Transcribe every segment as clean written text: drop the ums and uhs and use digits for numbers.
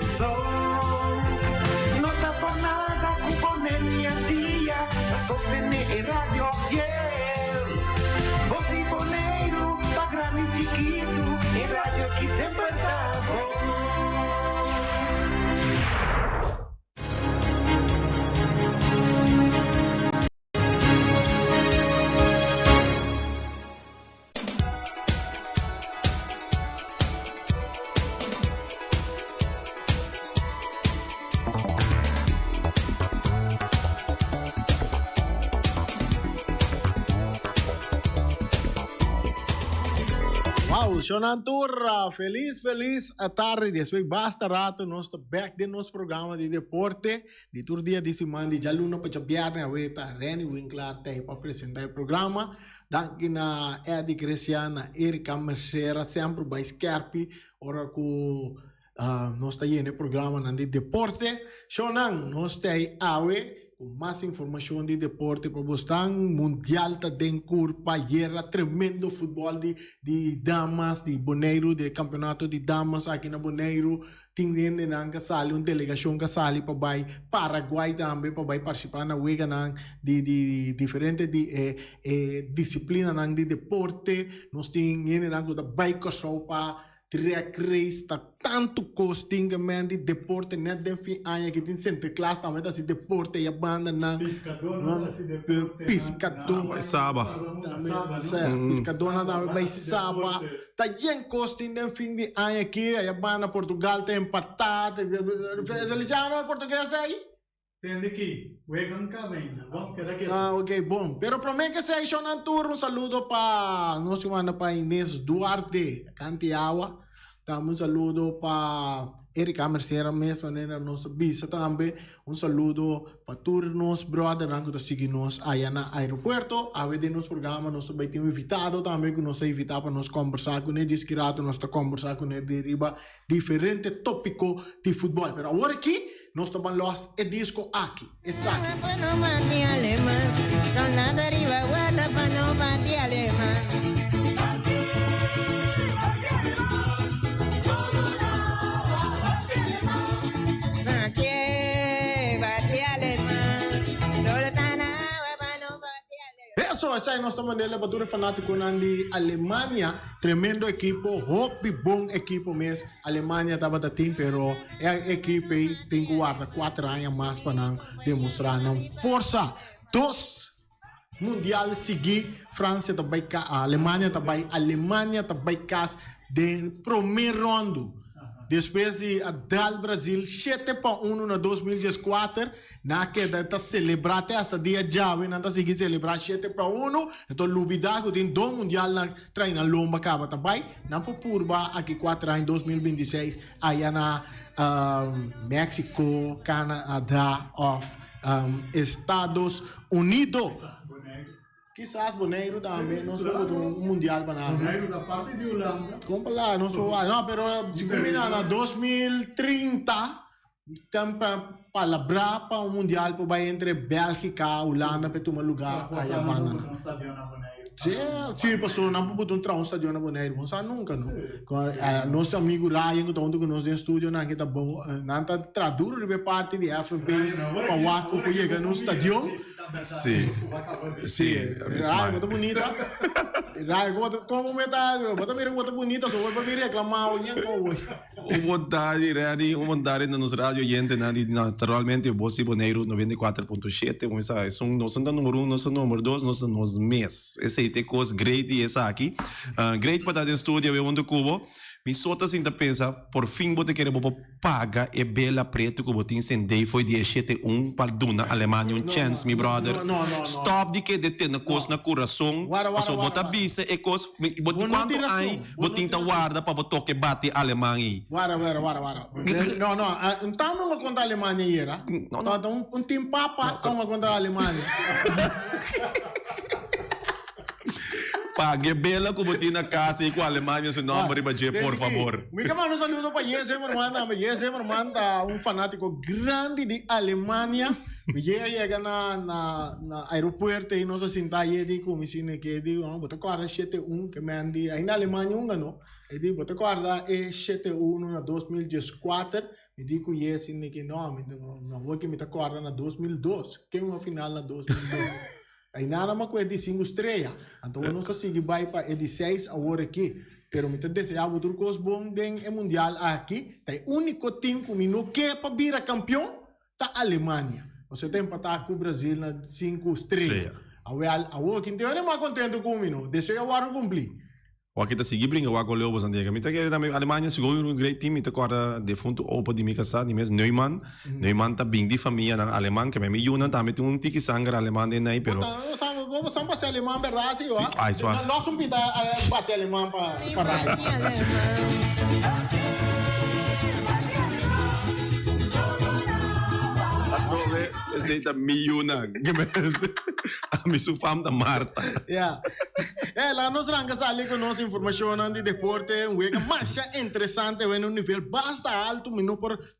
corazón. No está por nada que poner día a día a sostener Radio Fiel. Voz de Bonaire, pa' grande y chiquito, y Radio aquí siempre está bom. Shonanturra, feliz a tarde. Depois basta rato nós estamos back de nosso programa de deporte. De todo dia de semana, de já luna para viernes, a ver para Reni Winkler para apresentar o programa. Daqui na Eddie Cristiana, Erika Mercera, sempre vai Scarpi, ora com nós está aí no programa de deporte. Shonan, nós está aí com mais informação de deporte para você. Mundial está em curva, guerra, tremendo futebol de damas, de Bonaire, de campeonato de damas aqui na Bonaire. Tem gente que sale, uma delegação que sale para vai Paraguai também, para vai participar na Wega de diferentes disciplinas de deporte. Nós temos gente que vai correr para track race, tá tanto costing de deporte, net de fim ano que tem sempre classe também assim deporte e a banda na piscador vai saba piscador também vai saba tá bem costing de fim de ano aqui a banda Portugal tem empatado Feliciano português aí tem aqui, Wegan Cavenna. Bom, que daqui. Ok, bom. Pero para mim que seja um tour, saludo para nossa semana para Inês Duarte, Cantiawa. Também saludo para Erika Mercera, mesmo na nossa bisa também. Saludo para todos os brothers que seguem nós aí no aeroporto. A ver de nosso programa, nós também temos invitado também que nos invitado para nós conversar com eles, que nós conversar com eles de riba diferente tópico de futebol. Pero agora aqui nós estamos los e disco aqui, exacto. Essa é nossa maneira de fanático de Alemanha, tremendo equipo, hope bom equipo mesmo. Alemanha estava da time, pero a equipe tem que guardar 4 anos mais para demonstrar força. 2 mundial seguir, França também, Alemanha também casa de primeiro rondo. Depois de dar Brasil 7-1 na 2014, na queda está celebrar até esta dia já, não está seguir celebrar 7-1, então Lubida que tem 2 mundial na treina lomba acaba também, na popurba aqui 4 anos 2026, aí na México, Canadá, Estados Unidos. Quizás Bonaire também, nós vamos mundial para nada. Bonaire da parte de Holanda. Como lá, nós vamos, não, pero se combina na 2030, tem para mundial para entre Bélgica, Holanda, para tomar lugar aí a banda. Sim, passou não para entrar um estádio na Bonaire, não sabe nunca, não. Nosso amigo Ryan que está onde nós em estúdio, não está bom, não está traduzir de parte de FB para o Waco que chega no estádio. Sim, Ryan, muito bonita. Ryan, como metade, bota mira muito bonita, só vai vir reclamar o vontade na nossa rádio gente, naturalmente o Bossi Bonaire 94.7, nós somos número 1, nós somos número 2, nós somos mês. Esse é coisa great e essa aqui. Great para estar em estúdio, eu ando cubo. Me solta assim da pensa, por fim você quer pagar e bela preto que você incendei foi dia 7-1 para Duna Alemanha chance, meu brother. Stop de que deter na coisa na coração. Passou bota bisa e coisa, bote quanto aí, bote então guarda para botar que bate a Alemanha. Não, então não contra a Alemanha era. Um time papa não contra a Alemanha. Pague bela como tem na casa e com a Alemanha seu nome, por favor. Me chamam um saludo para Jesse Mermanda. Jesse Mermanda, fanático grande de Alemanha. Chega na aeroporto e nós sentamos e digo, me ensina que digo, bota guarda 7-1 que me andi aí na Alemanha ganhou. E digo, bota guarda 7-1 na 2014. Me digo yes in que não, não vou que me acorda na 2002, que uma final na 2002. Aí nada mais coisa de 5 estrelas. Então eu não consigo vai para de 6 agora aqui. Pero me desejo outro coisa bom bem é mundial aqui. Tem único time que não quer para vir a campeão tá a Alemanha. Você tem para estar com o Brasil na 5 estrelas. Agora que então é mais contente com o mino. Desejo agora cumprir. O kita sige bringa wa goleo bosan dia. Mita kere também Alemanha segou um great team mita agora defunto opa di mika sa di mes Neumann. Neumann tá bem de família na alemão que me Yuna também tem tiki sangue alemão de aí pero. Vamos passar alemão verdade sim, ó. Ah, isso. Nós não pida bater alemão para Esse tá Yuna. A mi su fam da Marta. Yeah. Lá nós arrancamos ali com nossa informação de deporte, uma marcha interessante, um nível bastante alto, mas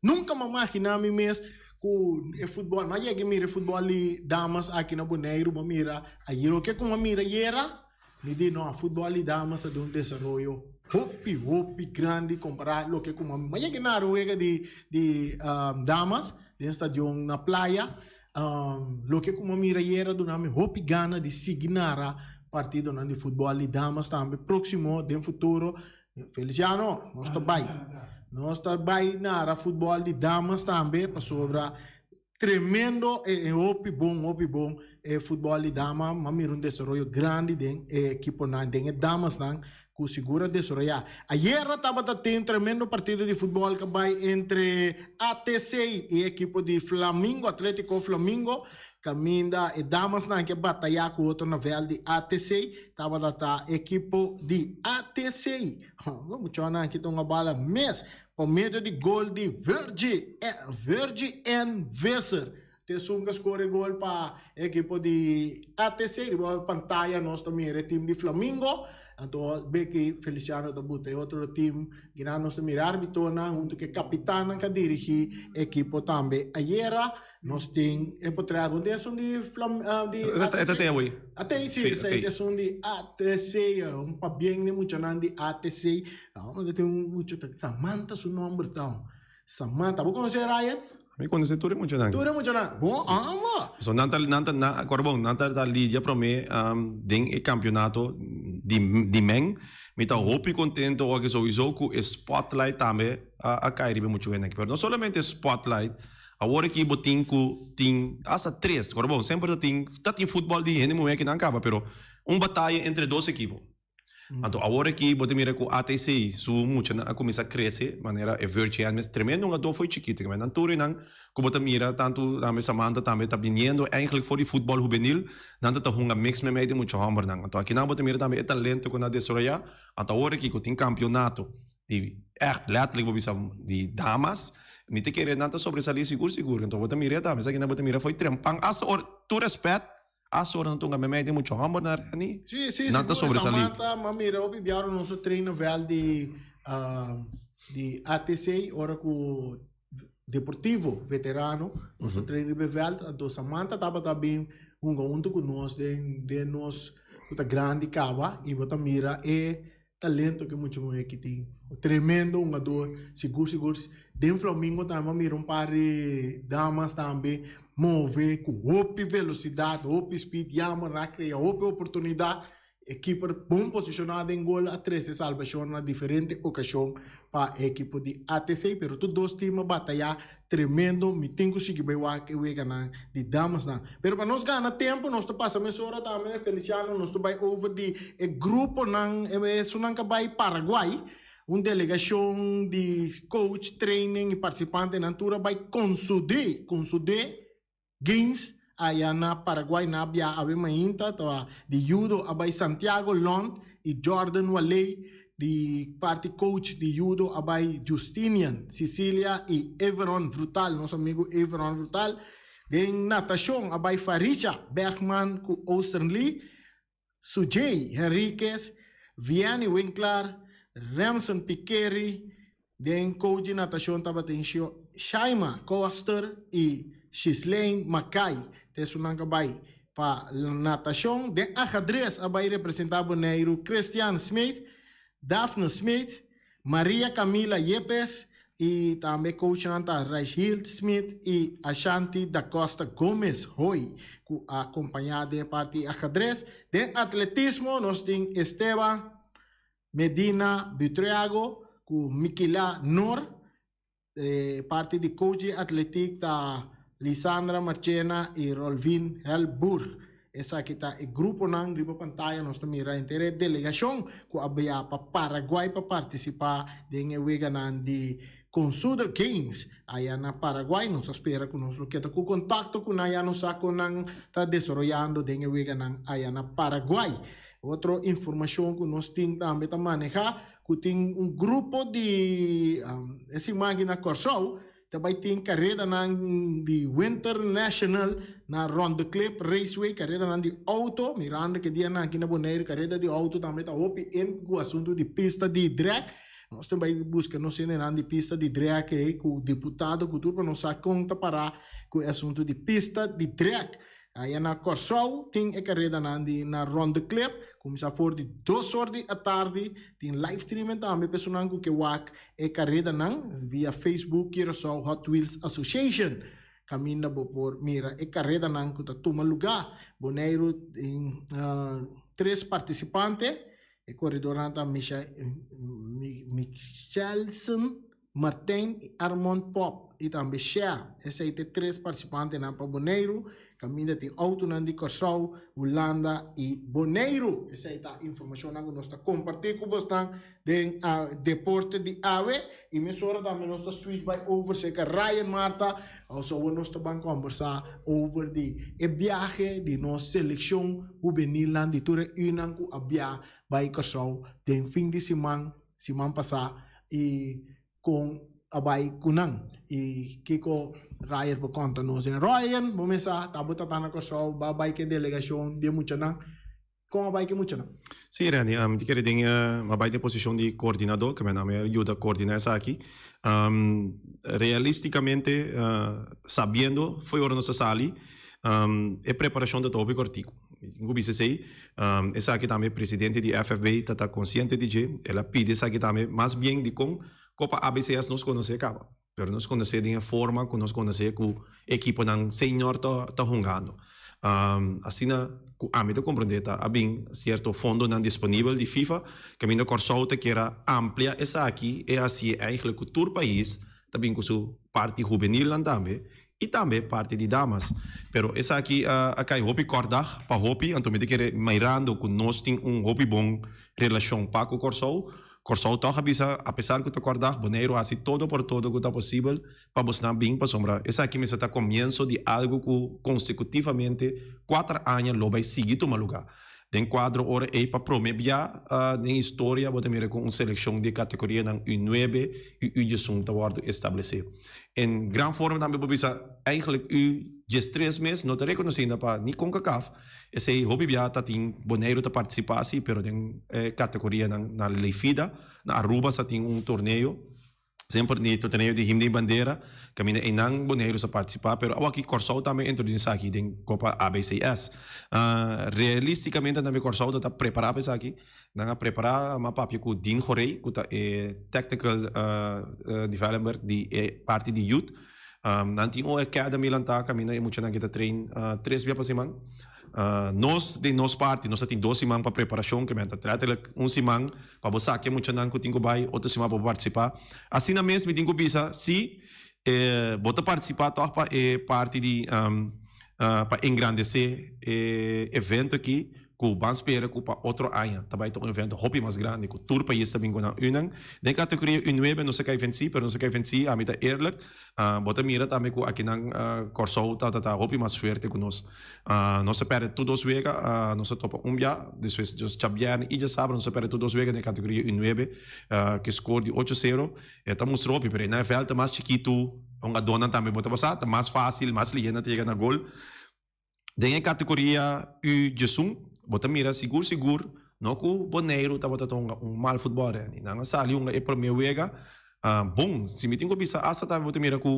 nunca me imaginava mesmo que o futebol, mas é que mira futebol de damas aqui na Bonaire, mas mira, aí o que como mira era, me diz não, futebol de damas é de desenvolvimento hopi grande comparado com que como, mas é que nada de damas, de estadio na praia, lo que como mira era do nome hopi gana de signara partido de futebol de damas também próximo de futuro Feliciano nós também na futebol de damas também para sobra tremendo hopi bom futebol de damas mas mira desenvolvimento grande de equipo de damas com segura desenvolver. Ayer estava tendo tremendo partido de futebol que vai entre ATC e equipo de Flamengo, Atlético Flamengo, caminha e damas na que batalhar com outro nível de ATC, estava da equipo de ATC. Vamos chamar aqui uma bala mês por meio de gol de Virgin and Vesser. Sunga score gol para equipo de ATC, de pantalla nós também é time de Flamengo. Então, vê que Feliciano da Buta é outro time que nós temos árbitro, junto com o capitão que dirige a equipe também. Ayer, nós temos onde são de Até hoje. Até sim, são de ATC, bem de muito de ATC. Onde tem muito, Samantha, seu nome, então. Samantha, vou conhecer Ryan? Me conhece tudo muito nang. Tudo muito nang. Bom, So nanta Lídia para mim den campeonato de men. Me tá hopi contento o que sowieso com spotlight também a cair muito bem aqui. Pero não somente spotlight. Agora que botin tem asa 3, Corbão sempre tem futebol de gente muito que não acaba, pero batalha entre dois equipos. Então, agora que você mira com a ATC, muito a começar a crescer, maneira é virtual, mas tremendo, não foi chiquito, mas não tudo não, como você mira, tanto a Samantha também está vindo, eigenlijk voor die futebol juvenil, não está um mix met meio muito hammer não. Então, aqui não você mira também é talento com a desarrollar, então agora que tem campeonato de echt letterlijk de damas, me te querer não sobresalir seguro, então você mira também, aqui não você mira foi trempang, tu respeito as horas não me metem muito hammer na rani. Sim, nada sobresalir. Samantha, mamira, o bibiaro nosso treino velho de ATC, ora com deportivo veterano, nosso treino velho, então Samantha estava também junto conosco de nós puta grande cava e bota mira é talento que muito mulher que tem, tremendo jogador, seguro. Dentro do Flamengo também mira par de damas também move com outra velocidade, outra speed, yama, cria outra oportunidade, equipe bom posicionada em gol a 13 salvação na diferente ocasião para a equipe de ATC, pero todos dois times batalhar tremendo, me tem que seguir bem que o ganhar de damas não. Pero para nós ganhar tempo, nós passamos hora também Feliciano, nós vai over de grupo não, sunang vai Paraguai. Uma delegação de coach, training e participante na altura vai consude games aí na Paraguai na Bia ave mainta de judo abai Santiago Lond e Jordan Waley de parte coach de judo abai Justinian Sicilia e Everon Brutal nosso amigo Everon Brutal de natação abai Farisha Bergman com Osterly Sujay Henriquez Vianney Winkler Ramson Piqueri de coach de natação estava tendo Shaima Coaster e Shislane Mackay, sunang kabay pa natação de ajedrez abay representado Bonaire Christian Smith, Daphne Smith, Maria Camila Yepes e também coach nanta Rice Hill Smith e Ashanti da Costa Gomes Hoy, acompanhado de parte ajedrez. De atletismo, nós temos Esteban Medina Butriago, com Miquela Nor, parte de coach atlético da Lisandra Marchena e Rolvin Helburg. Essa aqui está o grupo não, grupo pantalla, nós estamos mirando a delegação que abia para Paraguai para participar de um de Consuda Kings, aí na Paraguai, nós espera que nós que com contato com aí nós está desenvolvendo de aí na Paraguai. Outra informação que nós temos também para manejar, que tem grupo de essa máquina Corso, também tem carreira de Winter National na Ronde Clip Raceway, carreira de auto, mirando que dia aqui na Bonaire, carreira de auto também está open com o assunto de pista de drag. Nós também buscamos de pista de drag com o deputado que tudo para nós conta para com o assunto de pista de drag. Aí na Corso tem a carreira na Ronde Clip, começa a for de 2 horas da tarde, tem live streaming também, pessoal que wak a carreira via Facebook, Curaçao Hot Wheels Association. Caminha por mira a carreira que está toma lugar. Bonaire tem 3 participantes, o corredor está Michelson, Martin e Armand Pop e também Cher. Esses aí tem 3 participantes na Bonaire. Caminha tem auto de Corso, Holanda e Bonaire. Essa é a informação que nós estamos compartilhando com vocês do deporte de ave. E me sora também nós estamos switch by over se que Ryan Marta, also nós estamos conversar over de viagem de nossa seleção juvenil de Ture Unang ku abia by Corso de fim de semana passada e com abay kunang e kiko Ryan por conta nós em Ryan vamos a tabu tatana Corso babay que delegação de muito não com abay que muito não. Sim, Rani, de que tem abay de posição de coordenador que me nome ajuda a coordenar essa aqui. Realisticamente, sabendo foi hora nossa sali é preparação do tópico artigo. Como disse sei, essa aqui também presidente de FFB está consciente de que ela pede essa aqui também mais bem de com Copa ABCS nós conhecemos acaba, pero nós conhecemos de uma forma que nós conhecemos que o equipe não senhor está jogando. Assim a mim compreender tá bem certo fundo não disponível de FIFA que ainda Corso que era amplia essa aqui é assim eigenlijk todo o país também com sua parte juvenil também e também parte de damas. Pero essa aqui cai hopi cordar para hopi, então me quer mirando que nós tem hopi bom relação para com Corso. Corso está apesar que tu acordar Bonaire assim todo por todo que está possível para buscar bem para sombra. Essa aqui me está começo de algo que consecutivamente 4 anos lo vai seguir tomar lugar. Den quadro ora é para prometer na história bota mira com uma seleção de categoria na U9 e U18 tá word estabelecido. Em grande forma também bisa eigenlijk U13 meses não te reconhecendo para nem com CACAF. Esse hobby bia tá tem Bonaire tá participar sim, pero tem categoria na Leifida, na Aruba sa tem torneio. Sempre no torneio de himne e bandeira, que ainda não Bonaire a participar, mas aqui Corso também introduziu aqui em Copa ABCS. Realisticamente, também Corso está preparado para isso aqui. Está preparado uma papel com o Dean Jorei, que é Technical Developer de parte de Youth. Não tem uma academy lá, que ainda muito não treina 3 vezes por semana. Nós, de nossa parte, nós temos 2 semanas para preparação, que é uma semana para você que muito não tem que vai, outra semana para participar. Assim na mesma, tem que pensar se você participar para parte de para engrandecer evento aqui, que vamos esperar que para outro ano também tem um evento hobby mais grande, que todo o país também com a Unang. Na categoria U9 não se quer vencer, mas não se quer vencer, a mim é eerlijk. Bota mira também que aqui na Corso tá hobby mais forte que nós. Nós se perde todos os vegas, nós se topa dia, depois just chabiar e já sabe, nós se perde todos os vegas na categoria U9, que score de 8-0. Estamos hobby, mas na volta mais chiquito, uma dona também bota passar, tá mais fácil, mais ligeira chega na gol. Na categoria U18 bota mira seguro não que o Bonaire tá botando mal futebol né não sali é primeiro vega bom se me tem que pensar essa tá bota mira que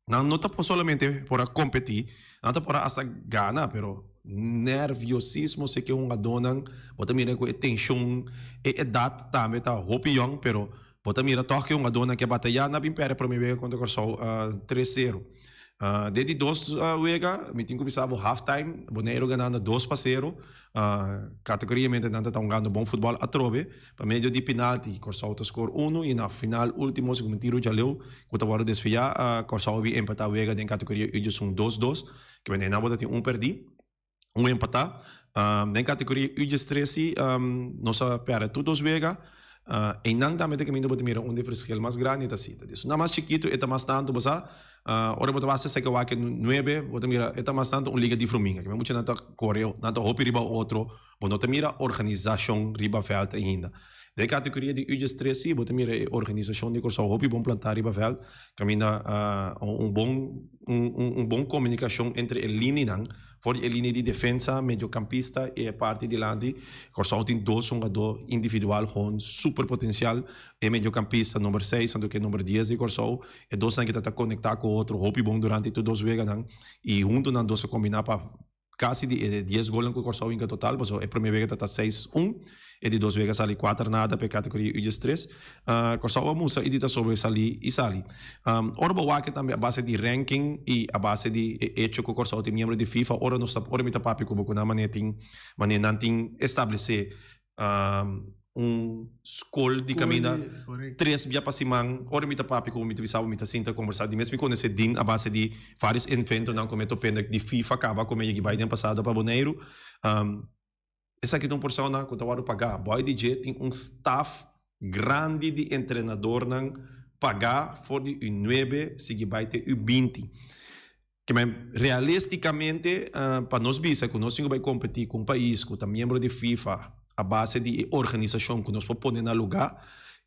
não tá solamente para competir não tá para essa gana pero nerviosismo se que uma dona bota mira que tensão e idade também tá hopi young pero Bota mira, toque uma dona que batalha na Pimpere para me ver quando Corsol 3-0. Desde 2 wega, me tinha começado halftime, Boneiro ganhando 2-0. Categoriamente não está jogando bom futebol a trove, para meio de penalti, Corsol está score 1 e na final último se tiro já leu, quando agora desfiar, Corsol vi empatar wega em categoria eles 2-2, que vem na boda tem perdi, empatar. Na categoria eles 13, nossa pera tudo wega. E não dá que me botar mira diferencial mais grande da cidade. Isso não mais chiquito, é mais tanto, você ora botar base se que vai que 9, botar mira é mais tanto liga de fruminga, que muito nada correu, nada hopi riba outro, botar mira organização riba veld ainda. Da categoria de U13, botar mira organização de curso hopi bom plantar riba veld, caminha bom comunicação entre a linha voor a linha de defesa, mediocampista e a parte de lado, Corsol tem 2 jogadores individual com super potencial, e mediocampista número 6, sendo que número 10 de Corsol, e 2 que está conectado com o outro, hopi bom durante todos os vegas, e junto não 2 combinar para quase 10 gols com o Corsol em total, mas a primeira vez está 6-1, e de 2 vegas sali 4 nada para a categoria U13, Corsol vamos a editar sobre sali e sali. Ora boa que também a base de ranking e a base de hecho que o Corsol tem membro de FIFA, ora não está, ora me está papi como na maneira não tem estabelecer school de caminho 3 via para cima, ora me está papi como me está visado, me está sinta conversar, de mesmo quando esse din a base de vários eventos não como pende de FIFA acaba como ele vai no passado para Boneiro. Essa aqui é uma porção que eu vou pagar. Boy DJ tem staff grande de treinador não pagar for de U9 se vai ter U20. Que realisticamente para nós bisa que nós vai competir com um país que é membro de FIFA a base de organização que nós podemos na lugar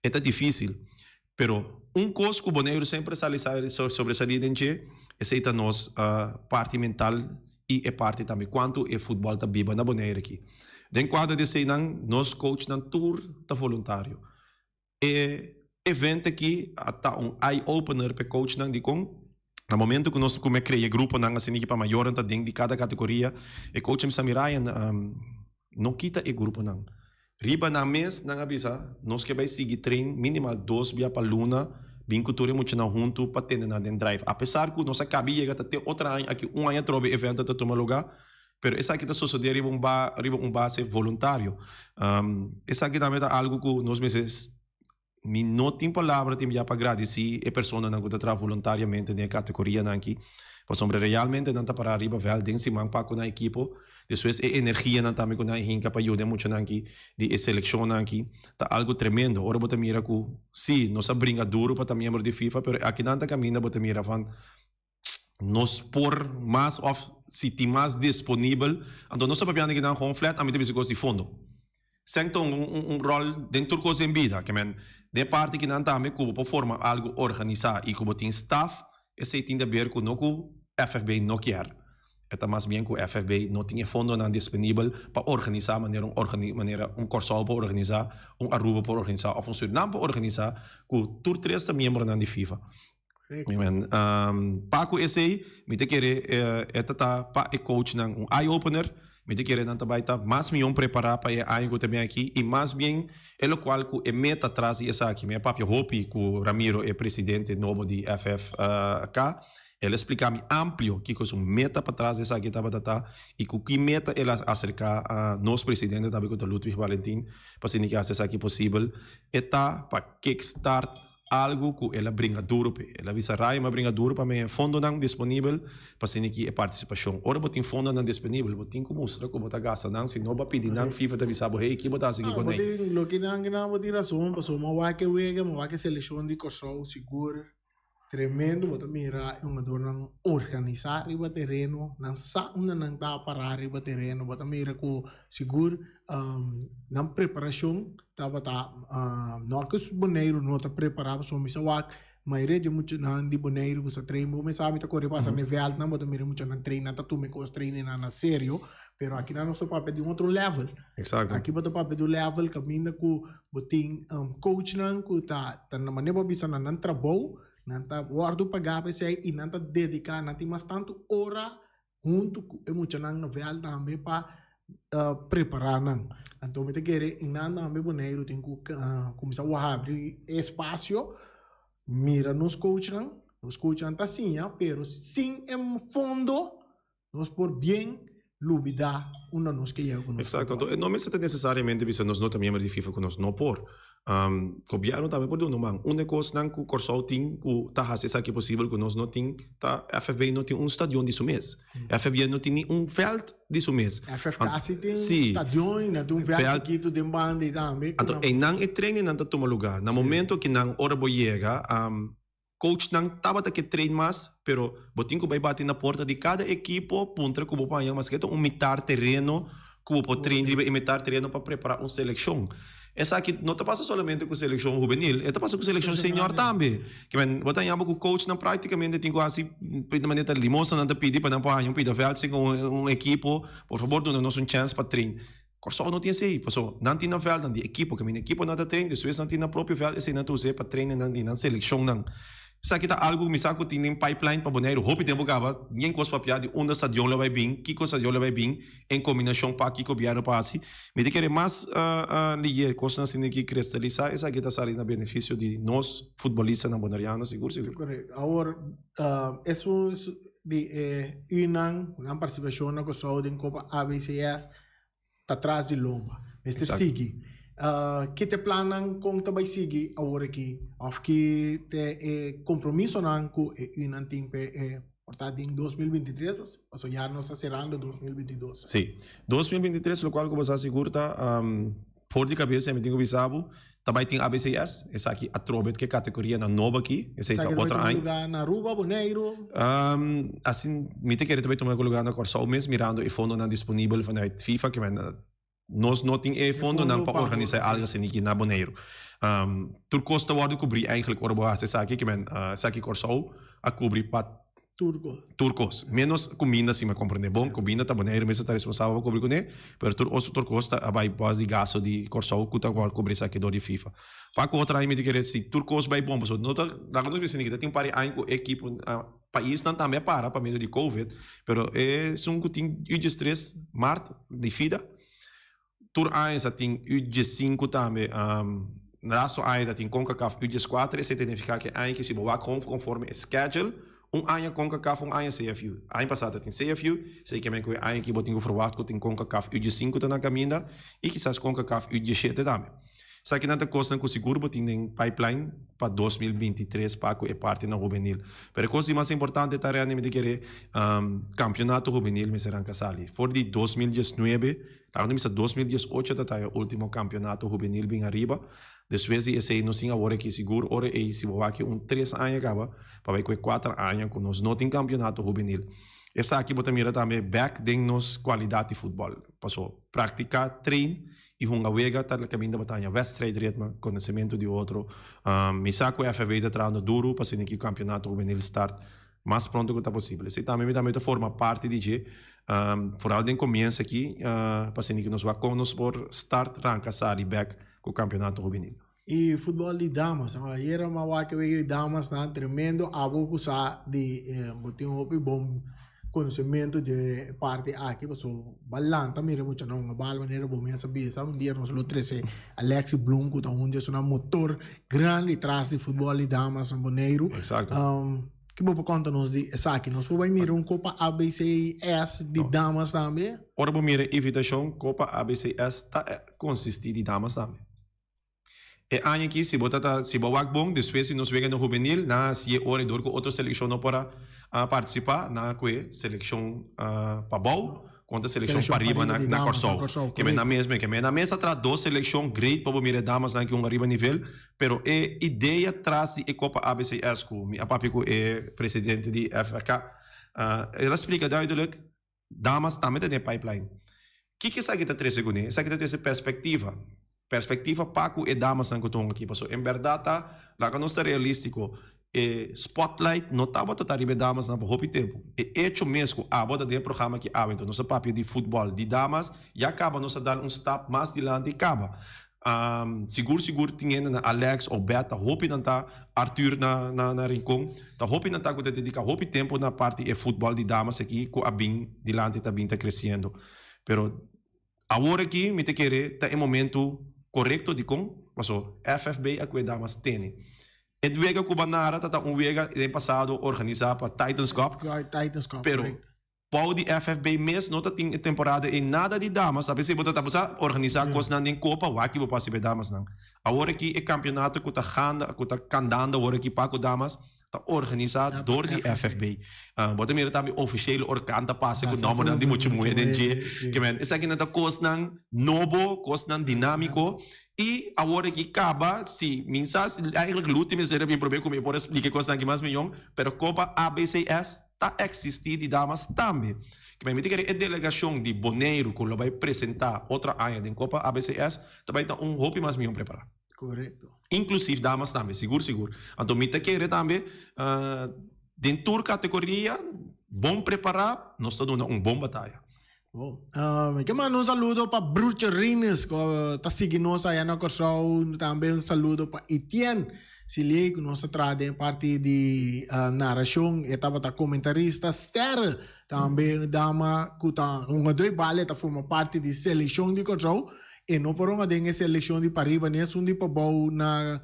é difícil. Pero coisa que o Boneiro sempre sobressalida em que é a nossa parte mental e a parte também quanto o futebol está viva na Boneiro aqui. Den quadro de sei nós coach nan tour tá voluntário. E evento aqui tá eye opener para coach nan de com. No momento que nós come criar grupo nan assim que para maior tá dentro de cada categoria, e coach me samirayan não quita e grupo nan. Riba na mês nan avisa, nós que vai seguir treino minimal 2 via para luna, bem cultura muito na junto para ter na den drive. Apesar que nós acabei chegar até outra ano aqui ano trobe evento tá tomar lugar. Pero essa aqui está sucedendo riba base voluntário. Essa aqui também é algo que nós meses não tem palavra tem já para agradecer a pessoa que está trabalhando voluntariamente na categoria aqui. Para sobre realmente não está para riba vel den simang para com a equipe. Depois a energia não também com a hinca para ajudar muito aqui de seleção aqui. Tá algo tremendo. Ora bota mira que sim, nós brinca duro para membro de FIFA, pero aqui não está caminho bota mira van nós por mais se tem mais disponível, então nós sabemos que não é um flat, a mim tem de fundo. Sente rol dentro da coisa em vida, que de parte que não também como por forma algo organizar e como tem staff, esse tem de ver com o FFB não quer. É mais bem que o FFB não tinha fundo não disponível para organizar maneira Corsol para organizar, Aruba para organizar, ou funcionar para organizar, com todos 3 membros de FIFA. Paco esse me te querer pa e coach nang eye opener me te querer nanta baita mais milhão preparar para algo também aqui e mais bem é o qual que é meta atrás essa aqui meu papi hopi que Ramiro é presidente novo de FFK ele explica-me amplo que é meta para trás essa aqui tá e que meta ele acercar a nosso presidente também com o Ludwig Valentin para se que essa aqui possível eta para kickstart algo que ela brinca duro, ela visa raia, mas brinca duro para mim fundo não disponível para se que é participação. Ora botin fundo não disponível, botin como mostra como tá gasta não, se não vai pedir não FIFA te visa hey que botar assim com ele. Lo que não botin razão, passou uma vai que seleção de Corsol seguro. Tremendo, bota mira yung adornang organizar riba terreno nang sauna nang tapara riba terreno bota mira ko siguro nang preparasyon tabata no que Boneiro no ta preparava so misa wak may reje mucho na hindi Boneiro sa train mo may sabi ta ko riba sa nivel na bota mira mucho nang train na tu me ko train na serio pero aqui na nosso papel de outro level. Exacto. Aqui bota papel do level caminho ko boting coach nang ko ta naman ne bisa na nang trabaho nanta guardo pagava sei e nanta dedicar nanti mas tanto ora junto e muito nang novel também para preparar não. Então, me querer em nada me boneiro tem que começar a abrir espaço, mira nos coach não tá sim, pero sim em fundo nós por bem lubida uma nos que eu Exacto. Então, não é necessariamente bisa nós não também de FIFA que nós não por. Cobiano também por não man. Uma coisa não que Corsol tem que tá fazendo aqui possível que nós não tem tá FFB não tem estádio de mês. FFB não tem feld de mês. FFK tem estádio, não tem veld que tu demanda também. Então, não é treino não tá toma lugar. No momento que não hora chega, coach não estava que trein mais, pero botin que vai bater na porta de cada equipo, punta que vou mas que é mitar terreno, que vou treinar e mitar terreno para preparar uma seleção. Essa aqui não está passando somente com a seleção juvenil, está passando com a seleção senior também. Que men, botan yamo com o coach não praticamente tem quase de maneira limosna não te pedir para não pagar um pida verde com equipo, por favor, dá-nos chance para treinar. Corsol não tinha sei, passou, não tinha veld, não tinha equipo, que minha equipo não está treinando, depois não tinha próprio veld, esse não usa para treinar, não tinha seleção não. Sa kita algo misako tining pipeline pa boneiro hopi tempo gaba yen kos papia de onda stadion la vai bem kiko stadion la vai bem em combinação pa kiko biaro pasi me de querer mais liye costa assim que cristalizar essa kita sali na benefício de nós futbolistas na bonariano seguro. Correto. Agora isso de uma participação na Costa em Copa ABCR atrás de lomba. Este sigue. Que te planan com também seguir agora aqui, of que te compromisso não com um tempo portanto em 2023, ou seja, já nós está cerrando 2022. Sim, 2023 o qual como você seguro tá por de cabeça me tenho bisabo, também tem ABCS, essa aqui a trobet que categoria na nova aqui, essa é outra aí. Lugar na Aruba, Bonaire. Assim, me tem que também tomar lugar na Corsol mesmo mirando e fundo não disponível vanuit FIFA que nós não temos fundo não para organizar algo assim aqui na Bonaire. Turcos está a cobrir eigenlijk orboas essa aqui que essa aqui Corsol a cobrir para Turcos, menos comida se me compreende bom, comida tá Bonaire mesmo está responsável por cobrir com ele, pero Turcos está a vai base de gasto de Corsol que tá a cobrir essa aqui do FIFA. Para que outra aí me diga se Turcos vai bom, pessoal, não tá lá quando você que tem para aí com equipe país não também para medo de Covid, pero é um que tem U13 março de FIDA. Tur ainda tem U15 também, raso ainda tem CONCACAF U14, esse significa que ainda se boa conforme schedule, ano CONCACAF, ano CFU. Ano passado tem CFU, sei que que ano que botinho forward que tem CONCACAF U15 tá na caminha e quizás CONCACAF U17 também. Só que nada costa com seguro botinho pipeline para 2023 para que é parte na juvenil. Pero coisa mais importante tá real me de querer campeonato juvenil me serão casali. For de 2019 Agora, em 2018, está o último campeonato juvenil bem arriba. Depois, esse não tinha hora que seguro, hora é se vai que 3 anos acaba, para ver que 4 anos que nós não tem campeonato juvenil. Essa aqui bota mira também back de nos qualidade de futebol. Passou praticar, treino e uma wega tá na caminho da batalha. Wedstrijd ritme, conhecimento de outro. Misako FV está trabalhando duro para que o campeonato juvenil start mais pronto que possível. Esse também forma parte de vooral den comienzo aqui, para que nós vamos por start ranka sari back com o campeonato juvenil. E futebol de damas, era uma vaca de damas na tremendo abo sa de botin hopi bom conhecimento de parte aqui, passou balanta mira muito não, bal maneira bom essa bisa, dia nós lo trece Alexi Blum que tá onde é um motor grande atrás de futebol de damas em Bonaire. Exato. Que vou contar-nos de essa aqui. Nós vamos mirar uma Copa ABCS de damas também. Ora, vamos mirar a invitação Copa ABCS consiste de damas também. E aí aqui, se você bom, depois se nós vemos no juvenil, na se é hora de outra seleção não para participar, na seleção para bom, contra a seleção para arriba na Corsol. Que na mesma traz 2 seleções great para mirar damas na que arriba nível, pero é ideia traz de Copa ABCS com a papi é presidente de FK. Ela explica duidelijk, damas também tem pipeline. Que essa aqui tá 3 segundos? Essa aqui tá essa perspectiva Paco e damas na que aqui passou. Em verdade, lá que nós está realístico, spotlight não estava a arriba damas na pouco tempo. E hecho mesmo, bota de programa que então nosso papel de futebol de damas e acaba nós dar step mais adiante e acaba. Seguro tinha na Alex ou Beta, hope não tá Arthur na rincão, tá hope não tá que dedica hope tempo na parte de futebol de damas aqui com a bem dilante tá bem tá crescendo. Pero Agora aqui, me te querer, tá em momento correto de com, passou, FFB a cuidar mais tênis. E do vega cubanara, tá vega, em passado, organizar para Titans Cup. Titans Cup, Pero, correcto. pode FFB mês, não tem temporada em nada de damas, sabe? Se você tá organizar coisas na Copa, o aqui você pode damas não. Agora aqui é campeonato que tá candando, agora aqui para damas, tá organizado door die FFB. Bota mira também oficial orkanta passe com nome não de muito que men, essa aqui não tá coisa novo, coisa dinâmico. E agora que acaba, se mensas, eigenlijk o último será bem problema como eu posso explicar coisa aqui mais melhor, pero Copa ABCS tá existir de damas também. Que me diga a delegação de Bonaire que vai apresentar outra área da Copa ABCS, também tá hope mais melhor preparar. Correcto. Inclusive damas também, seguro. Então me querer também dentro da categoria bom preparar, nós estamos dando bom batalha. Bom, que mais um saludo para Bruce Rines, que está seguindo nós aí na Corsol. Também saludo para Etienne Silei, que nós traz em parte de narração. E estava comentarista. Esther, também dama, que está dois balé, forma parte de seleção de Corsol. E não por uma dengue seleção de Pariba, nem um de Pabau na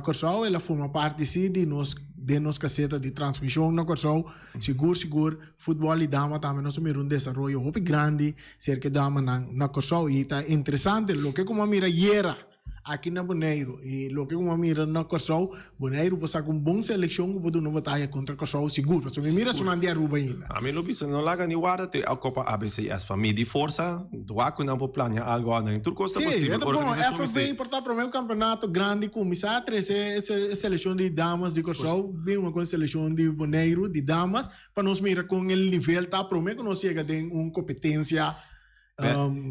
Corsol. Ela forma parte sim de nos caseta de transmissão na Corsol. Seguro, futebol e dama também nós temos desenvolvimento muito grande cerca de dama na Corsol. E está interessante, o que como mira Yera aqui na Bonaire e o que como mira na Corsol, Bonaire pode com boa seleção pode uma batalha contra Corsol seguro. Porque mira só nandia ruba ainda. A mim lo bisa não laga ni guarda te a Copa ABCS para medir força, do aco não plania algo na tur costa possível. Sim, é bom. FFB importar para o campeonato grande com misatra essa seleção de damas de Corsol, bem uma com seleção de Bonaire de damas para nós mira com o nível tá para mim que nós chega de uma competência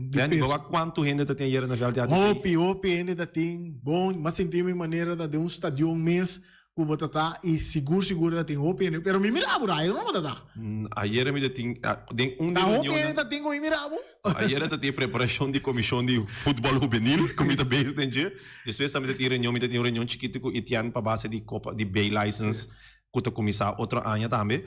de peso. Quanto gente tem aí na verdade? Hope ainda tem bom, mas senti minha maneira de um estádio mês que bota tá e seguro tem hope, pero me mirava aí não bota tá. Ayer me tem de reunião. Ainda tem como mirava. Ayer tem preparação de comissão de futebol juvenil, como está bem entendi. Depois também tem reunião chiquito com Etienne para base de Copa de B license. Kuta começar outra ano também.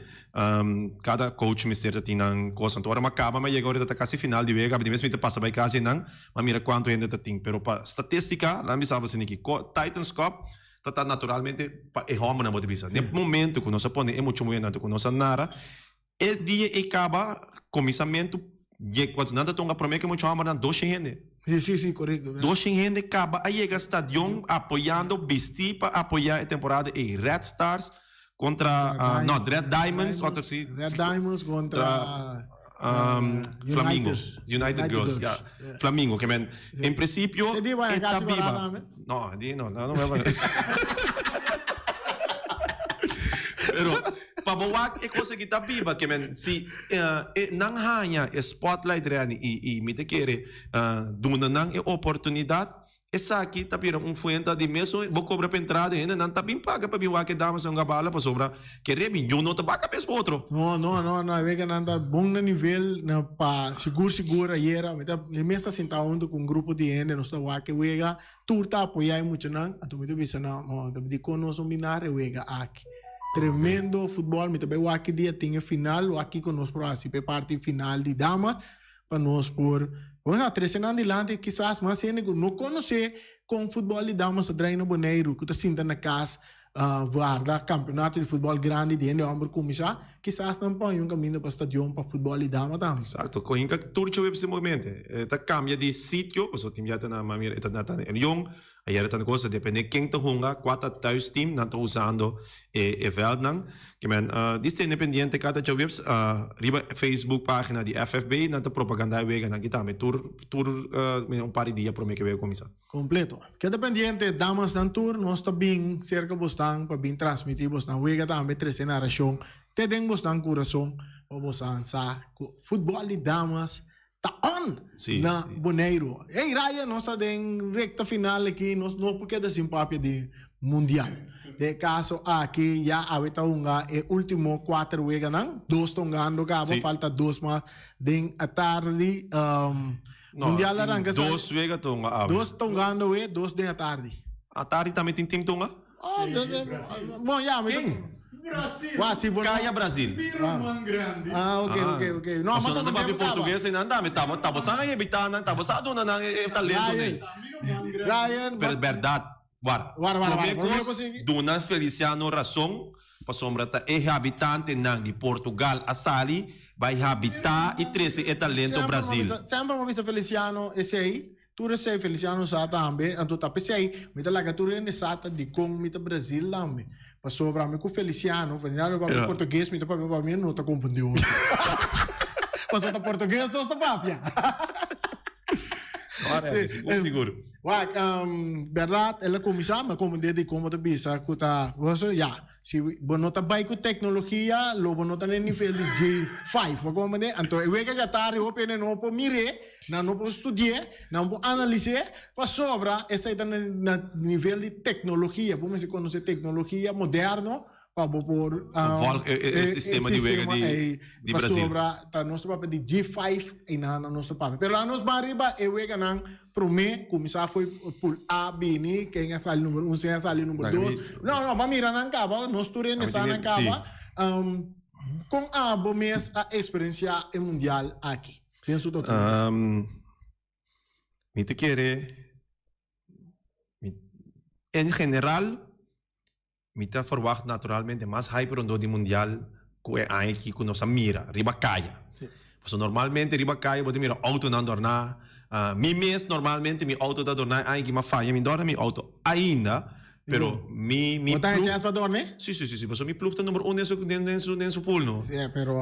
Cada coach mister tem uma coisa. Então, agora acaba, mas agora está quase final de vega. Mas mesmo passa by quase não. Mas mira quanto ainda tem. Pero para estatística, lá me sabe assim que Titans Cup está naturalmente é home na motivista. No momento que nós põe é muito muito que nós nara, é dia e acaba começamento. Quando nada tonga promete que muito home na 200 gente. Sim, correto. 200 gente acaba aí chega estadião apoiando, vestir para apoiar a temporada e Red Stars contra Red Diamonds contra Flamengo United Girls. Flamengo que men em princípio está viva. Não vai. Pero pabawa e conseguir estar viva que men se não ganha spotlight reani e me te querer duna não é oportunidade. Essa aqui está virando fuente de mesmo, vou cobrar para entrada ainda, não está bem paga para vir que damos uma bala para sobra, que reminho não está paga para outro. Não, é que não está bom no nível, para seguro, aí era, eu me está sentado com um grupo de gente, nós está que vega, tu está apoiando muito não, a tu me diz não, tu me diz que nós binário vega aqui. Tremendo futebol, me também aqui dia tem final, aqui com nós para parte final de damas, para nós por bueno, 3 anos adelante, quizás mais gente não conhece com futebol de damas a no Bonaire, que está sentando na casa, guarda campeonato de futebol grande de homem começar, quizás não põe um caminho para o estádio para futebol de damas também. Exato, com a turca esse momento, está cambia de sítio, o time já está na maneira, está na reunião, aí era tanta coisa, depende de quem está jogando, quatro thuis team, não está usando e veld não, que men, diz independente cada webs, riba Facebook página de FFB, não está propaganda vega, não kita, mas tur par de dia para mim que vai começar. Completo. Que dependente damas dan tour, nós está bem cerca bostang para bem transmitir bostang vega também 3 geração, te den bostang coração, para bostang sa futebol de damas. Tá on na Bonaire. Ei, Raya, nós estamos em recta final aqui, nós não porque da simpátia de mundial. De caso aqui, já aveta é último 4 vega não, 2 estão ganhando, falta 2 mais de a tarde. Mundial arranca 2 vega tonga. 2 estão ganhando 2 de a tarde. A tarde também tem time tonga? Bom, já, Brasil. Wah, si Bono. Kaya Brasil. Biro man grande. Ok. No, Mas não mas ba português ainda dami tabo sa nga bitanan tabo sa do na talento Ryan. ne. Biro man grande. Ryan, Pero verdade. War. Duna Feliciano razão para sombra ta é habitante nang de Portugal asali vai habitar e trece é talento Brasil. Sempre mo bisa Feliciano sei. Tu sei Feliciano sa tambe, anto ta sei, mi talaga tu rende sata di kong mi ta Brasil lambe. Pa sobra mi ku Feliciano pa português, mi ta pa mi no ta confundiu. Pa ta português to sta papia. Ora, seguro. Wak, verdad, ela começar, mas como de como te bisa, kuta, você já, se bonota vai com tecnologia, lo bonota no nível de J5, como de, então eu que já tá, eu pene não po mire, não po estudar, não po analisar, para sobra, essa aí tá no nível de tecnologia, como se conhece tecnologia moderno, para por sistema de wega de Brasil. Sobra, tá nosso papel de G5 e na nosso papel. Pero lá nos bariba e wega nang prome, começar foi por A, B, ni, quem é sali número 1, quem é sali número 2. Não, para mirar nang caba, nós turene nessa nang caba. Com a mês a experiência mundial aqui. Penso todo. Me te quere em geral me tá verwacht naturalmente mais hype rondo de mundial que é aqui que nós mira riba caia. So normalmente riba caia você mira auto não dorna. Mi mês normalmente mi auto da dorna aqui mas falha mi dorna mi auto ainda. Pero mi Você tem chance para dormir? Sim. Mas mi plug tá número 1 nesse pool, no? Sim, pero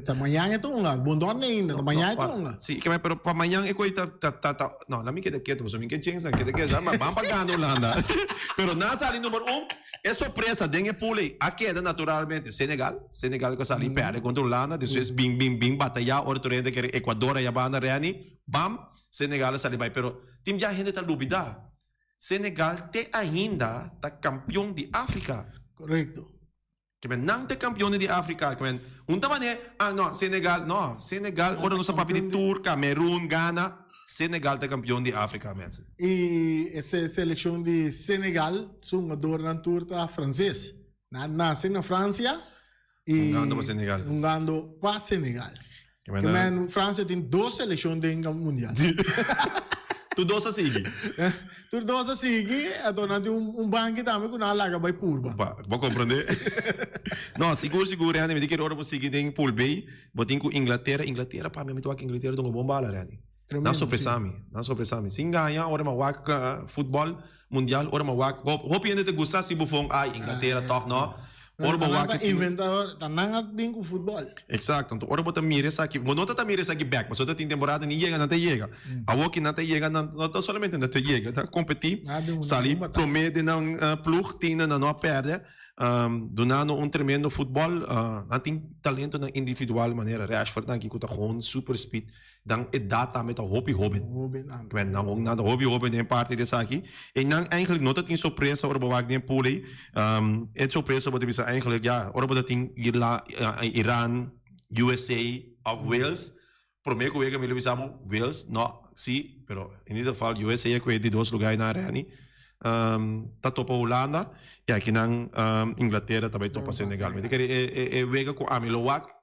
amanhã é tunga. Bom dorme ainda, amanhã é tunga. Sim, pero para amanhã é coisa não, lá me queda quieto, mas me queda chance, mas vamos pagando Holanda. Pero na sali número 1 é surpresa, dengue pool aí. A queda naturalmente Senegal que sali perde contra Holanda, depois bing batalha, outro rende que Equador e a banda reani, bam, Senegal sali vai, pero tim já gente tá dúvida. Senegal te ainda tá campeão de África. Correto. Que não te campeão de África. Que mané, Senegal, ora nossa papi de Tour, Camerún, Ghana, Senegal te campeão de África, mensen. E essa seleção de Senegal, são jogador na tour tá francês. Nasce na França e jogando para Senegal. Que França tem 2 seleções de mundial. Tu dosa sige. Tu dosa sige, ato nanti banco também com nada vai purba. Vou compreender. Não, seguro, Rani, me diz que ora você sige tem pool bay, botin com Inglaterra para mim que Inglaterra tem uma bomba lá, Rani. Não surpresame. Sim ganha, ora mawak futebol mundial, ora mawak. Hope ainda te gusta se bufong Inglaterra toc no. Ora mawak inventar tanang din com futebol. Exato. Então ora bota mira essa aqui, não tá mira essa aqui back, mas outra tem temporada nem chega, não te chega. A walk não te chega, não somente não te chega, tá competir. Sali promete não plug tina não perde. Donando tremendo futebol, não tem talento na individual maneira. Rashford aqui que tá com super speed, dan data met hobby. Ik ben dan ook naar de hobby in parte dessa aqui. En dan eigenlijk not dat in surpresa ora bewag den pole. Het surpresa wat bisa eigenlijk ja, ora dat in Iran, USA of Wales. Prometo que me visamos Wales, no, sí, pero en ieder geval USA é que de 2 lugares na Rani. Tá topa Holanda e aqui na Inglaterra também topa Senegal. Mas é wega com Amilowak,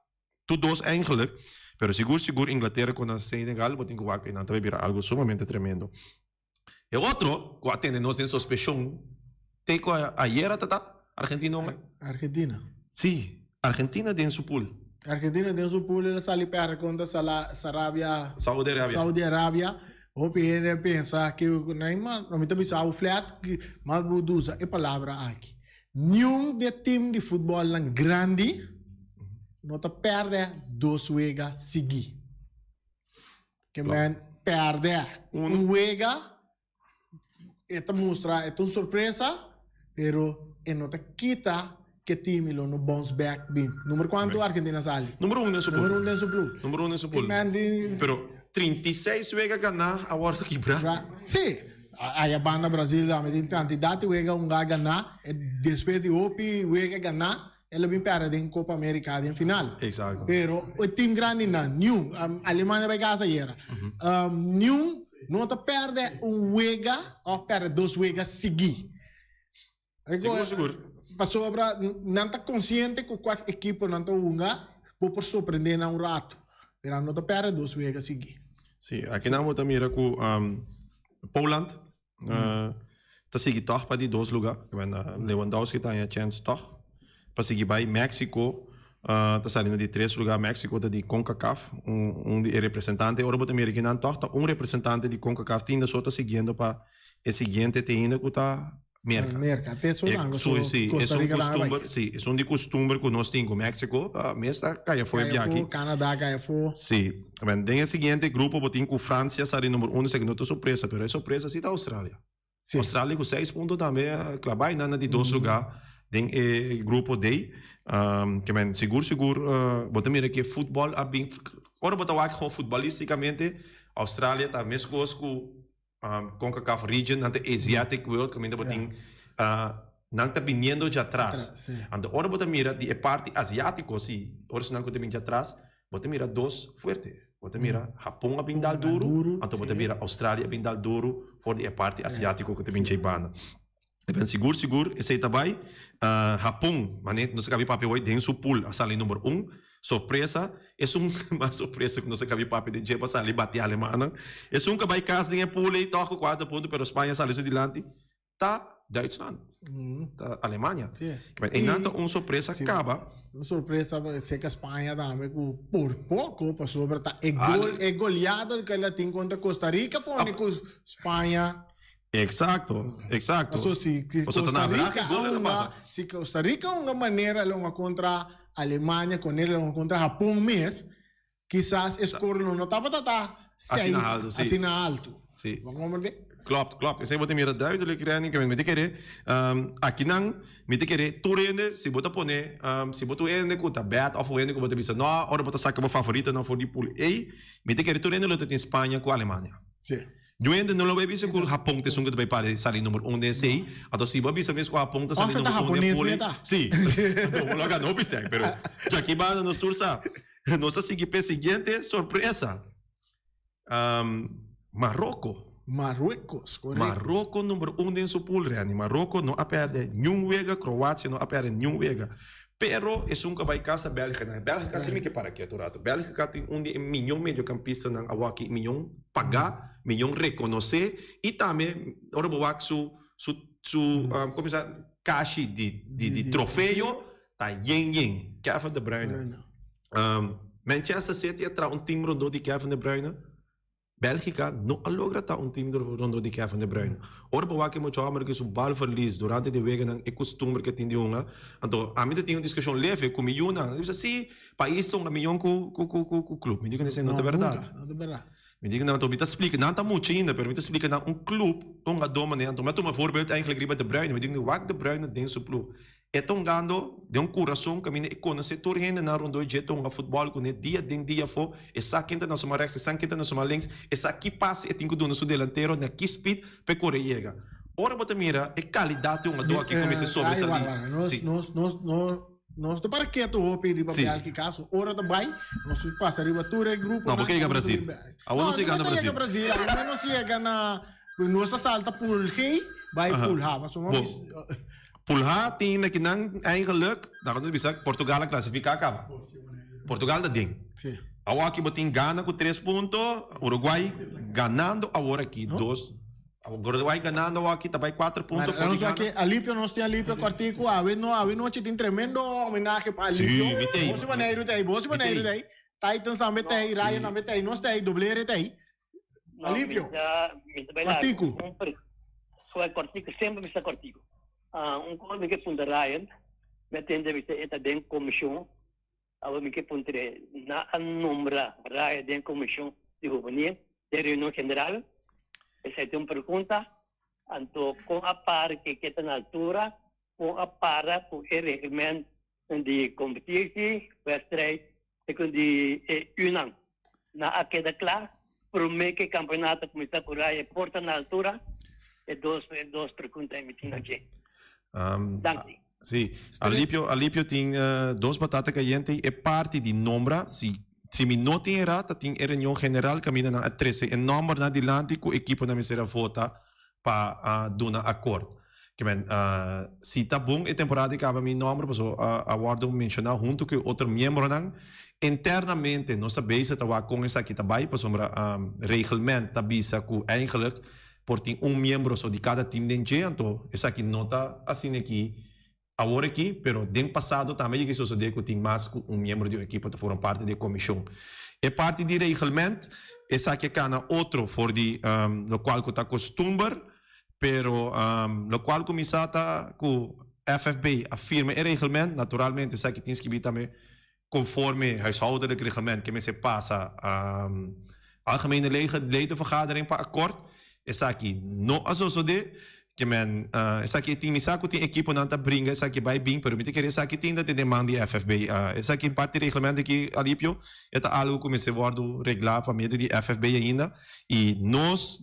tu 2 eigenlijk. Pero seguro Inglaterra com a Senegal, botin que wak não vai virar algo sumamente tremendo. E outro, que atende nós em suspeição, tem com a ayer tata Argentina. Argentina. Sim, Argentina tem su pool. Argentina tem su pool, ela sali per contra Saudi Arabia. O PN pensa que não me também sabe o flat, mas vou usar a palavra aqui. Nenhum de time de futebol grande não te perde 2 wegas seguir. Que man perde wega, esta mostra, é uma surpresa, pero não te quita que time não bounce back bem. Número quanto Argentina sale? Número 1 nesse pool. Número 1 nesse pool. Pero 36 wega ganhar a hora que bra. Sim. Aí a banda Brasil tem quantidade de wega ganhar, depois de OPI wega ganhar, ela vem perde em Copa América em final. Exato. Pero o time grande na New, Alemanha vai casa era. New não te perde wega ou perde 2 wegas seguir. Seguro. para sobra, não está consciente que qual equipe não está unga, vou surpreender um rato. Pero não está perde 2 vezes a seguir. Sim, aqui na volta mira com Poland, tá seguir toch para de 2 lugares, Lewandowski tá em chance toch, para seguir vai México, tá saindo de 3 lugares, México tá de CONCACAF, de representante, agora volta mira que não toch, tá representante de CONCACAF, ainda só tá seguindo para o seguinte tem ainda que tá merca. Até só não, sim, é um de costume que nós temos com México, mesa caia foi aqui. Canadá caia foi. Sim, tem o seguinte grupo, botinho com França, sai número 1, segundo é surpresa, mas é surpresa sim da Austrália. Sim. Austrália com 6 pontos também, clabai nada de 2 lugares, tem o grupo D, que men seguro, botar mira que futebol a bem, agora botar aqui com futbolisticamente, Austrália tá mesmo com CONCACAF region, nante Asiatic world, que ainda botin, não está vindo de atrás. Anda, ora bota mira de parte asiático, sim, ora se não está vindo de atrás, bota mira 2 forte, bota mira Japão a bindal duro, então bota mira Austrália a bindal duro, for de parte asiático que está vindo de banda. Ben seguro, esse aí também, Japão, mané, não se cabe papel hoje dentro do pool, a sala número 1. Surpresa, é uma surpresa que não se cabe papel de dia para sair bater a Alemanha. É que vai casa em pool e toca 4 pontos para a Espanha, sai adiante, tá Duitsland, tá Alemanha. E nada, uma surpresa acaba. Uma surpresa é que a Espanha também, por pouco, para sobre, tá goleada que ela tem contra Costa Rica, põe com Espanha. Exato. Se Costa Rica é uma maneira, uma contra Alemanha, com ele contra Japão mesmo, quizás escolhe não estava assim alto. Sim. Vamos ver? Klopt. Esse bote mira duidelijk rening, que me te querer. Aqui não, me te querer. Tu rende, se bota pone, se bota rende com tabet, ou rende com bota bisa, não, ora bota saca meu favorito, não for de pool. Ei, me te querer tu rende luta em Espanha com a Alemanha. Sim. Eu ainda não lo visto com o Japão, que sunga vai para sair número 1 desse aí. Então se você mesmo com o Japão, tá saindo número 1 de pool. Sim. Então logo não pensei, pero já que vai nos tursa, nossa seguinte surpresa. Marruecos, correto. Marrocos número 1 em seu pool, Reani. Marrocos não a perde nenhum vega, Croácia não a perde nenhum vega. Pero é um que vai casa Bélgica, né? Bélgica se me que para aqui, Torato. Bélgica tem de milhão meio campista na awaki, milhão pagar, milhão reconhecer e também ora boak como se caixa de troféu tá yen Kevin De Bruyne. Manchester City atra time rondo de Kevin De Bruyne. Bélgica não logra tá time rondo de Kevin De Bruyne. Ora boak mo chamar que su bal verlies durante de week é costume que tem de uma. Então a mim tem uma discussão leve com milhona. Diz assim, país são milhão com clube. Me diga não é verdade. Não é verdade. Me diga não, me explica, não está muito ainda, mas me explica não clube, doma né, então, mas uma voorbeeld eigenlijk riba De Bruyne, me diga wak De Bruyne dentro do clube. É tão gando de coração que me conhece todo gente na rondo de tão futebol com dia for, essa quinta na sua rex, essa quinta na sua links, essa que passa e tem que do no seu delantero na que speed para correr chega. Ora bota mira, é qualidade do aqui começa sobre salir. Nós estamos para quieto o pedir para Bélgica caso ora também nós passa riba tudo é grupo não porque chega Brasil não chega no Brasil ao menos chega na nossa salta pool G vai pool H mas pool H tem que não eigenlijk daar kan bisa Portugal a classificar acaba Portugal da ding ao aqui botin Gana com 3 pontos Uruguai ganhando agora aqui 2 Uruguai ganhando aqui também 4 pontos. Nós aqui Alípio nós temos Alípio quartico, a noite tem tremendo homenagem para Alípio. Sim, Você maneiro daí. Titans também tem, Ryan também tem, nós tem, Doblere tem. Alípio. Quartico. Foi quartico, sempre me está quartico. Coisa que punta Ryan, me tende a ver esta dentro comissão, a me que punta na nombra Ryan dentro comissão de juvenil, de reunião general. Essa é uma pergunta, então, com a par que está na altura, com a par com o regimento de competição, Westrade, de UNAM. Na queda clara, prometo que o campeonato começa a curar e porta na altura, e duas perguntas emitidas aqui. Danke. Sim, Alípio tem 2 batatas calientes e parte de nombra, se me não tem errado, tem reunião general caminha na 13 e número na dilante com a equipe na miséria vota para dar um acordo. que men, se tá bom a temporada que acaba meu nome, passou a guarda mencionar junto com outro membro não internamente nós sabemos que tá com essa aqui também passou regulamento tá bisa que eigenlijk por ter membro só de cada time dentro então essa aqui nota assim aqui agora aqui, pero den passado também que sucedeu que tem mais que membro de uma equipe que foram parte da comissão. É parte do regulamento, essa aqui é outro for de lo qual que está costumbre, pero lo qual começa com FFB afirma o regulamento, naturalmente essa aqui tem que vir também conforme huishoudelijk reglement que se passa algemene ledenvergadering para akkoord, essa aqui não associado que men essa aqui tem misaco tem equipe não tá brinca essa aqui vai bem pero me querer essa aqui tem da demanda de FFB essa aqui parte do regulamento que alipio é algo que se guardo reglar para meio de FFB ainda e nós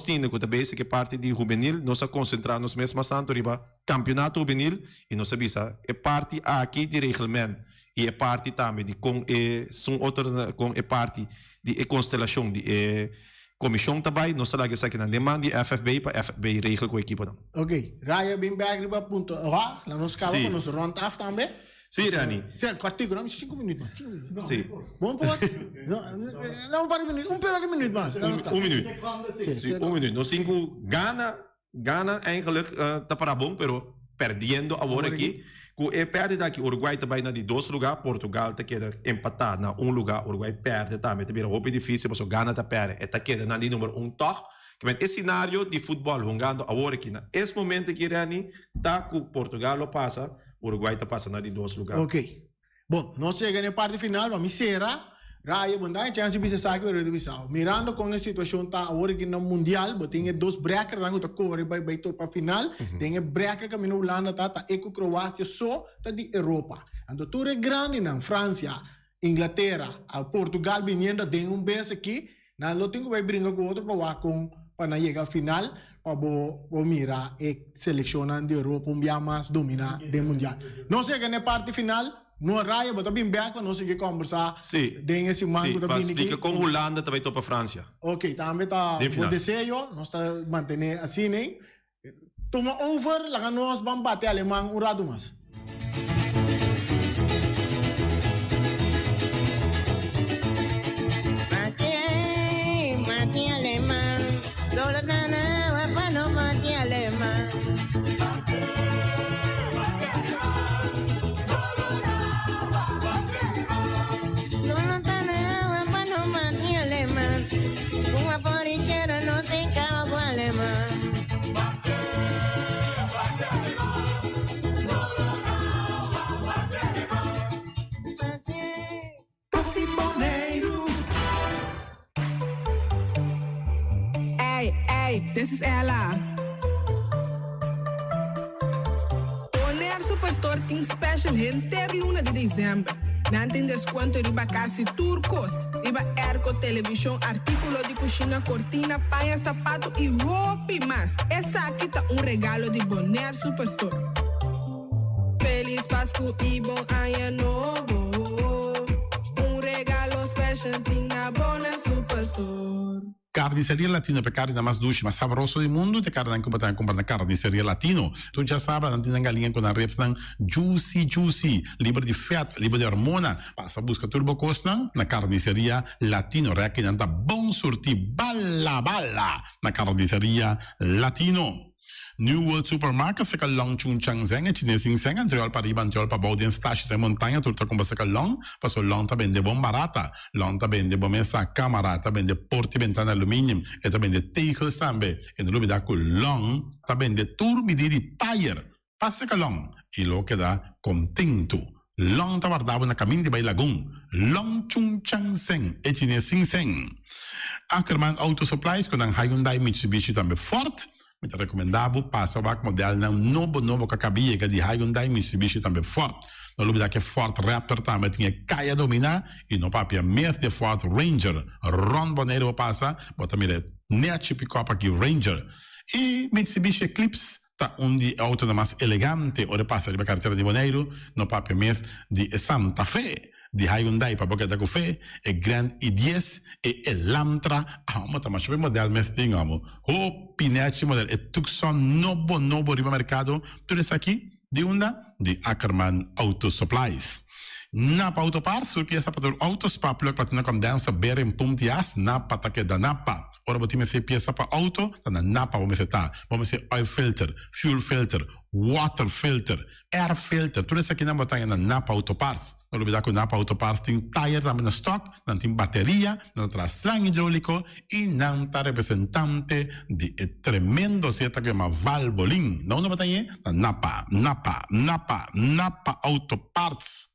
temos que também que parte de juvenil nós a concentrar nos mesmos santo riba campeonato juvenil e nós sabemos é parte aqui de regulamento e é parte também de com são outra com é parte de constelação de comissão também, nós sabemos que não demanda de FFB para FFB regel com a equipe. Ok, Raya bem back riba ponto. Lá nós acaba com nosso round off também. Sim, Rani. Sim, cortico, não, 5 minutos mais. Sim. Bom, pô. Não, para minuto, um minuto mais. Minuto. Sim, minuto. Nós cinco Gana eigenlijk tá para bom, pero perdendo agora aqui. E perde daqui, Uruguai também na de 2 lugares, Portugal tá queda empatado na 1 lugar, Uruguai perde também, também é roupa difícil, mas o Gana tá perde, e tá queda na de número 1 toch, que é esse cenário de futebol jogando agora aqui, nesse momento que Rani tá com Portugal lo passa, Uruguai tá passa na de 2 lugares. Ok. Bom, nós chegamos na parte final, vamos será Raya bunda chance bisa saque o Bissau. Mirando com a situação tá agora aqui no mundial, tem 2 breakers rango tá corre vai para final, tem breaker que no Holanda tá eco Croácia só tá de Europa. Ando tudo é grande na França, Inglaterra, a Portugal vindo tem base aqui, na lo tenho vai brincar com outro para chegar final para mirar e selecionar de Europa mais dominar do mundial. Não chega na parte final. No Raya, mas também bem quando nós que conversar. Sim. Tem esse mango da Bini. Explica com Holanda também para a França. Ok, também tá o desejo, nós tá manter assim, né? Toma over, lá nós vamos bater alemão urado mais. Mati alemão, toda nana, vai para no mati alemão. This is Ella. Bonaire Superstore tem special interluna de dezembro. Não tem desconto riba casa turcos, riba airco, televisão, artículo de cozinha, cortina, paia, sapato e roupa e mais. Essa aqui tá regalo de Bonaire Superstore. Feliz Páscoa e bom ano novo. Regalo special tem na Bonaire Superstore. Carniceria Latino per carne mais doce, mais saboroso do mundo, te carne comprar na Carniceria Latino. Tu já sabe, não tem galinha com a reps não juicy, livre de fat, livre de hormona. Passa a busca turbo costa na Carniceria Latino, que não tá bom surtir bala na Carniceria Latino. New World Supermarket sa kalong chung chang zeng e chinesing zeng anterior para iban anterior para baudien stash de montaña turta com sa kalong paso long ta vende bom barata long ta vende bom essa camera ta vende porti ventana aluminium e ta vende tegels tambe e no lubida ku long ta vende tur midiri tire passa kalong e lo queda contento long ta guardava na camin di bay lagoon long chung chang zeng e chinesing zeng Ackerman Auto Supplies con ang Hyundai Mitsubishi tambe Ford. Muito recomendável, passa o modelo novo que acabia de Hyundai Mitsubishi também Ford. No lugar que Ford Raptor também tinha caia dominar e no papel mês de Ford Ranger. Ron Bonero passa, bota mire net pick-up aqui Ranger. E Mitsubishi Eclipse tá de auto mais elegante, ora passa de carteira de Bonero no papel mês de Santa Fe. de Hyundai para boca da café, e Grand i10 e Elantra, mas o modelo mesmo, o Pinete modelo, e Tucson novo riba mercado, tudo isso aqui de de Ackerman Auto Supplies. Napa Autoparts, pieza para autospa, plug platina condensa, beren puntias, Napa taque da Napa. Ora botime se pieza para auto, na Napa vamos ser oil filter, fuel filter, water filter, air filter, tudo isso aqui na botanha na Napa Autoparts. Não olvidar que o Napa Autoparts tem tire também na stock, não tem bateria, não traz slang hidráulico e não está representante de tremendo seta que é uma Valvoline. Não na botanha, na Napa Autoparts.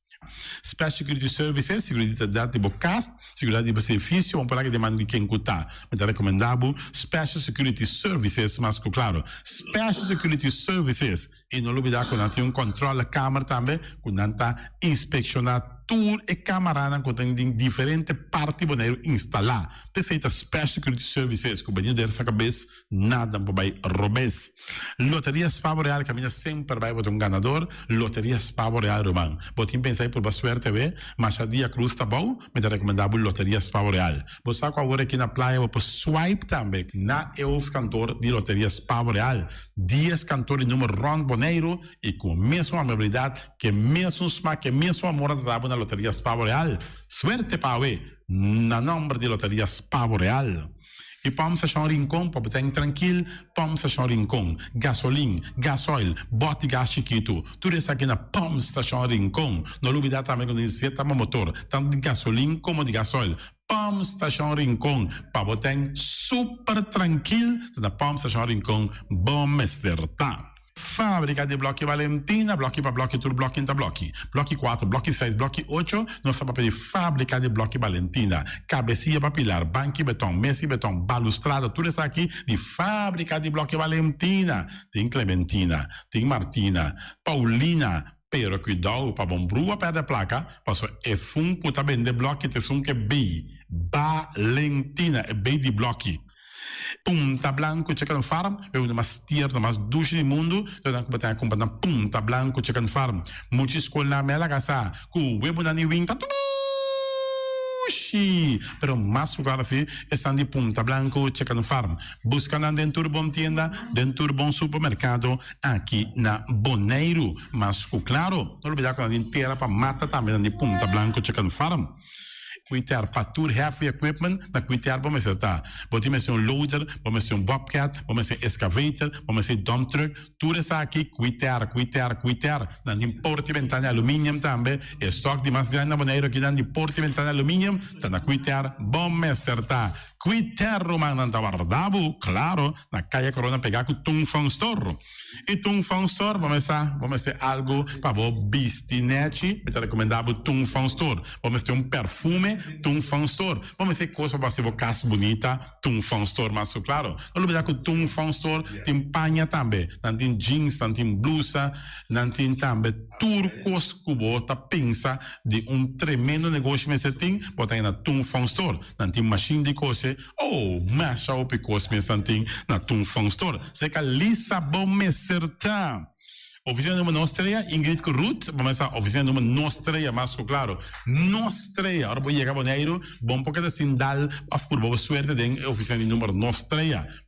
Special Security Services, seguridade de bocas, seguridade de serviço, vamos falar que demanda de quem cutar. Mas é recomendável Special Security Services, mas claro, Special Security Services, e não olvidar que não tem controle da câmara também, quando não está inspecionado tour e camarada que tem diferente parte boneiro instalar. Te feita Special Security Services, que o banho dessa cabeça, nada vai robes. Loteria Spavo Real, caminha sempre vai botar ganador, Loteria Spavo Real Romano. Botim pensar por suerte ver, mas a dia cruz tá bom, mas é recomendável Loteria Spavo Real. Você sabe agora aqui na praia, vou swipe também, na EUF cantor de Loteria Spavo Real. 10 cantores número Ron Boneiro, e com a mesma amabilidade, que mesmo smack, que mesmo amor da na Loteria Spavo Real. Suerte para na nome de Loteria Spavo Real. E vamos achar um rincão, para estar tranquilo, vamos achar um rincão. Gasolina, gasoil, bote gás chiquito. Tudo isso aqui na vamos achar um rincão. Não olvidar também quando diz que motor, tanto de gasolina como de gasoil. Vamos achar um rincão, para botar super tranquilo, na vamos achar um rincão, bom acertar. Fábrica de Blochi Valentina, blochi para blochi, tudo blochi inta blochi. Blochi 4, blochi 6, blochi 8, nós estamos para Fábrica de Blochi Valentina. Cabecinha para pilar, banco betão, mesa betão, balustrada, tudo isso aqui de Fábrica de Blochi Valentina. Tem Clementina, tem Martina, Paulina, pero cuidado para bom brua perder placa, passou é funko tá bem de blochi, te sum que B, Valentina, é B de blochi. Punta Blanco Chicken Farm, é uma das tierras mais doces do mundo. Então, vamos comprar na Punta Blanco Chicken Farm. Muitas escolas na minha casa, com o web na Niwinta, pero mais claro assim, estão de Punta Blanco Chicken Farm. Buscando dentro de bom tienda, dentro de bom supermercado, aqui na Boneiro. Mas claro, não olvidar que a gente inteira para mata também de Punta Blanco Chicken Farm. Cuitar para tour heavy equipment, na cuitar vamos estar. Vamos ser loader, vamos ser bobcat, vamos ser excavator, vamos ser dump truck, tudo isso aqui, cuitar. Na de porta e ventana alumínio também, estoque de mais grande maneira que de porta e ventana alumínio, tá na cuitar, vamos acertar. Cuitar romano na guardavo, claro, na calle Corona pegar com Tung Fang Store. E Tung Fang Store, vamos ser algo para o bistinete, é recomendável Tung Fang Store. Vamos ter perfume, Tung Fang Store. Vamos ter coisa para ser casa bonita, Tung Fang Store, mas claro. Não olvidar que o Tung Fang Store tem panha também, não tem jeans, não tem blusa, não tem também turcos que você pensa de tremendo negócio que você tem, bota aí na Tung Fang Store. Não tem machine de coisa, masha o picos me santing na Tung Fang Store. Se que lisa bom me acertar. Oficina número nostra, Ingrid Ruth, vamos a oficina número nostra, mas claro, nostra, agora vou chegar Boneiro, bom porque assim dá a furba suerte de oficina número nostra.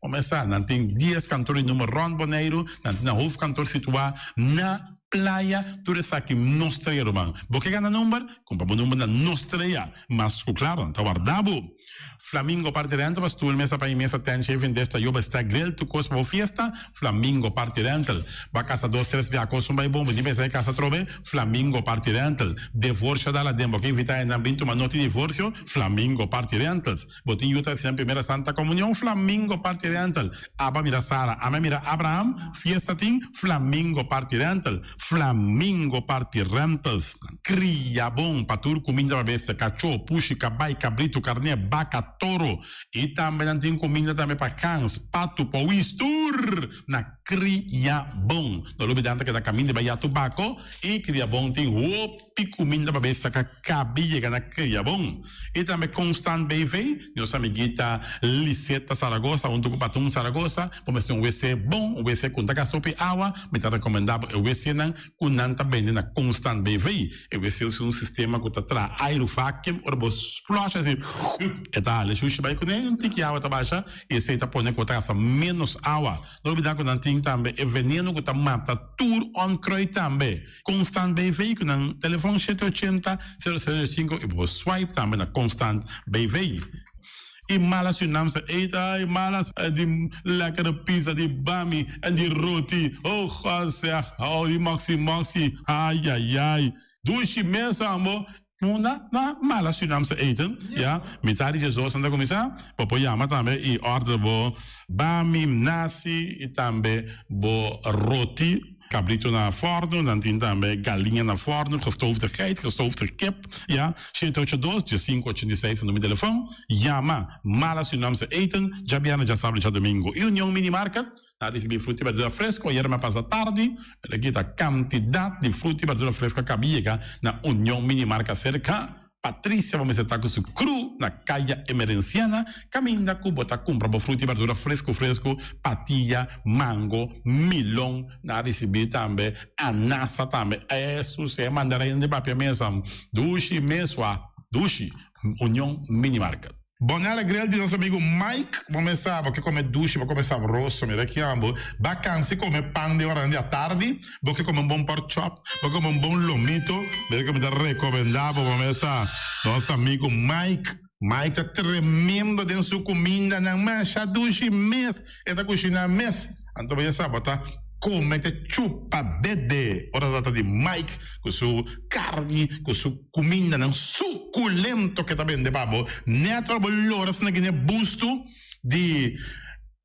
Vamos a, não tem 10 cantores número Ron Boneiro, não tem na Hof cantor situado na Playa, tudo isso aqui, nostra, irmão. Porque ganha número? Compra o número na nostra, mas claro, está guardado. Flamingo parte rental, mas tu mesa para mesa tem chefe desta yoba está grill, tu costa para fiesta, Flamingo parte rental. Vai casa 2-3 via costa vai bom, de mesa casa trove, Flamingo parte rental. Divorcio dalla dembo, que invita na bintu uma nota de divórcio, Flamingo parte rentals. Botin yuta sem primeira Santa Comunhão, Flamingo parte rental. Aba mira Sara, ama mira Abraham, fiesta ting, Flamingo parte rental. Flamingo parte rentals. Cria bom para tur comida para bestia, cachorro, puxi, cabai, cabrito, carne, vaca, toro. E também tem comida também para cães, pato, para o istur. Na cria bom. Não olvidar que na caminho de Bahia Tubaco e cria bom tem roupa comida para bestia, que cabia na cria bom. E também Constant BV, nossa amiguita Liseta Saragossa, Patum Saragossa, vamos ter WC bom, WC com taca sopa e água, me está recomendado o WC não nan kunanta bende na constant BVI. E we ser um sistema que tra air vacuum or bo flush assim. Eta le xuxa vai com um tique água tá baixa e se tá pone com tá menos água. Não olvidar que não tem também é veneno que tá mata tour on croy também. Constant BVI com um telefone 780 005 e bo swipe também na constant BVI. E malas Surinaamse eten, malas die lekkere pizza, die bami en die roti. Oh, God zeg, oh, die maxi, ai, ai, ai. Doe je mensen allemaal. Na malas Surinaamse eten, ja. Mitari de zoos aan de commissaris. Popo yama tambe i orde bo bami, nasi, e tambe bo roti. Cabrito na forno, dan tin também galinha na forno, gestoofde geit, gestoofde kip, ja. 782-586 no meu telefone, Yama, mala Surinaamse eten, Jabiana já sabe já domingo. E União Mini Market, na recebi frutti e verdura fresco, ieri ma passa tardi, aqui tá quantidade de frutti e verdura fresco cabiega na União Mini Market cerca. Patrícia, vamos estar com o cru na caia emerenciana, caminha com botar compra para fruta e verdura fresco, patilha, mango, melão, na receber também, anassa também, isso é mandarim de papel mesmo, dushi, União Mini Market. Bom alegria de nosso amigo Mike, vamos saber que come duche, vamos começar rosso, me richiamo, vacanze come pan de hora à tarde, porque come um bom pork chop, porque come um bom lomito, porque me dá recomendado, vamos saber, nosso amigo Mike tá tremendo dentro sua comida, não mancha duche mês, é da cozinha mês, então vamos saber, tá? Come te chupa dede. Ora data di Mike con su carne, con su comida non succulento che ta bende babo. Netro bolora sna che ne busto di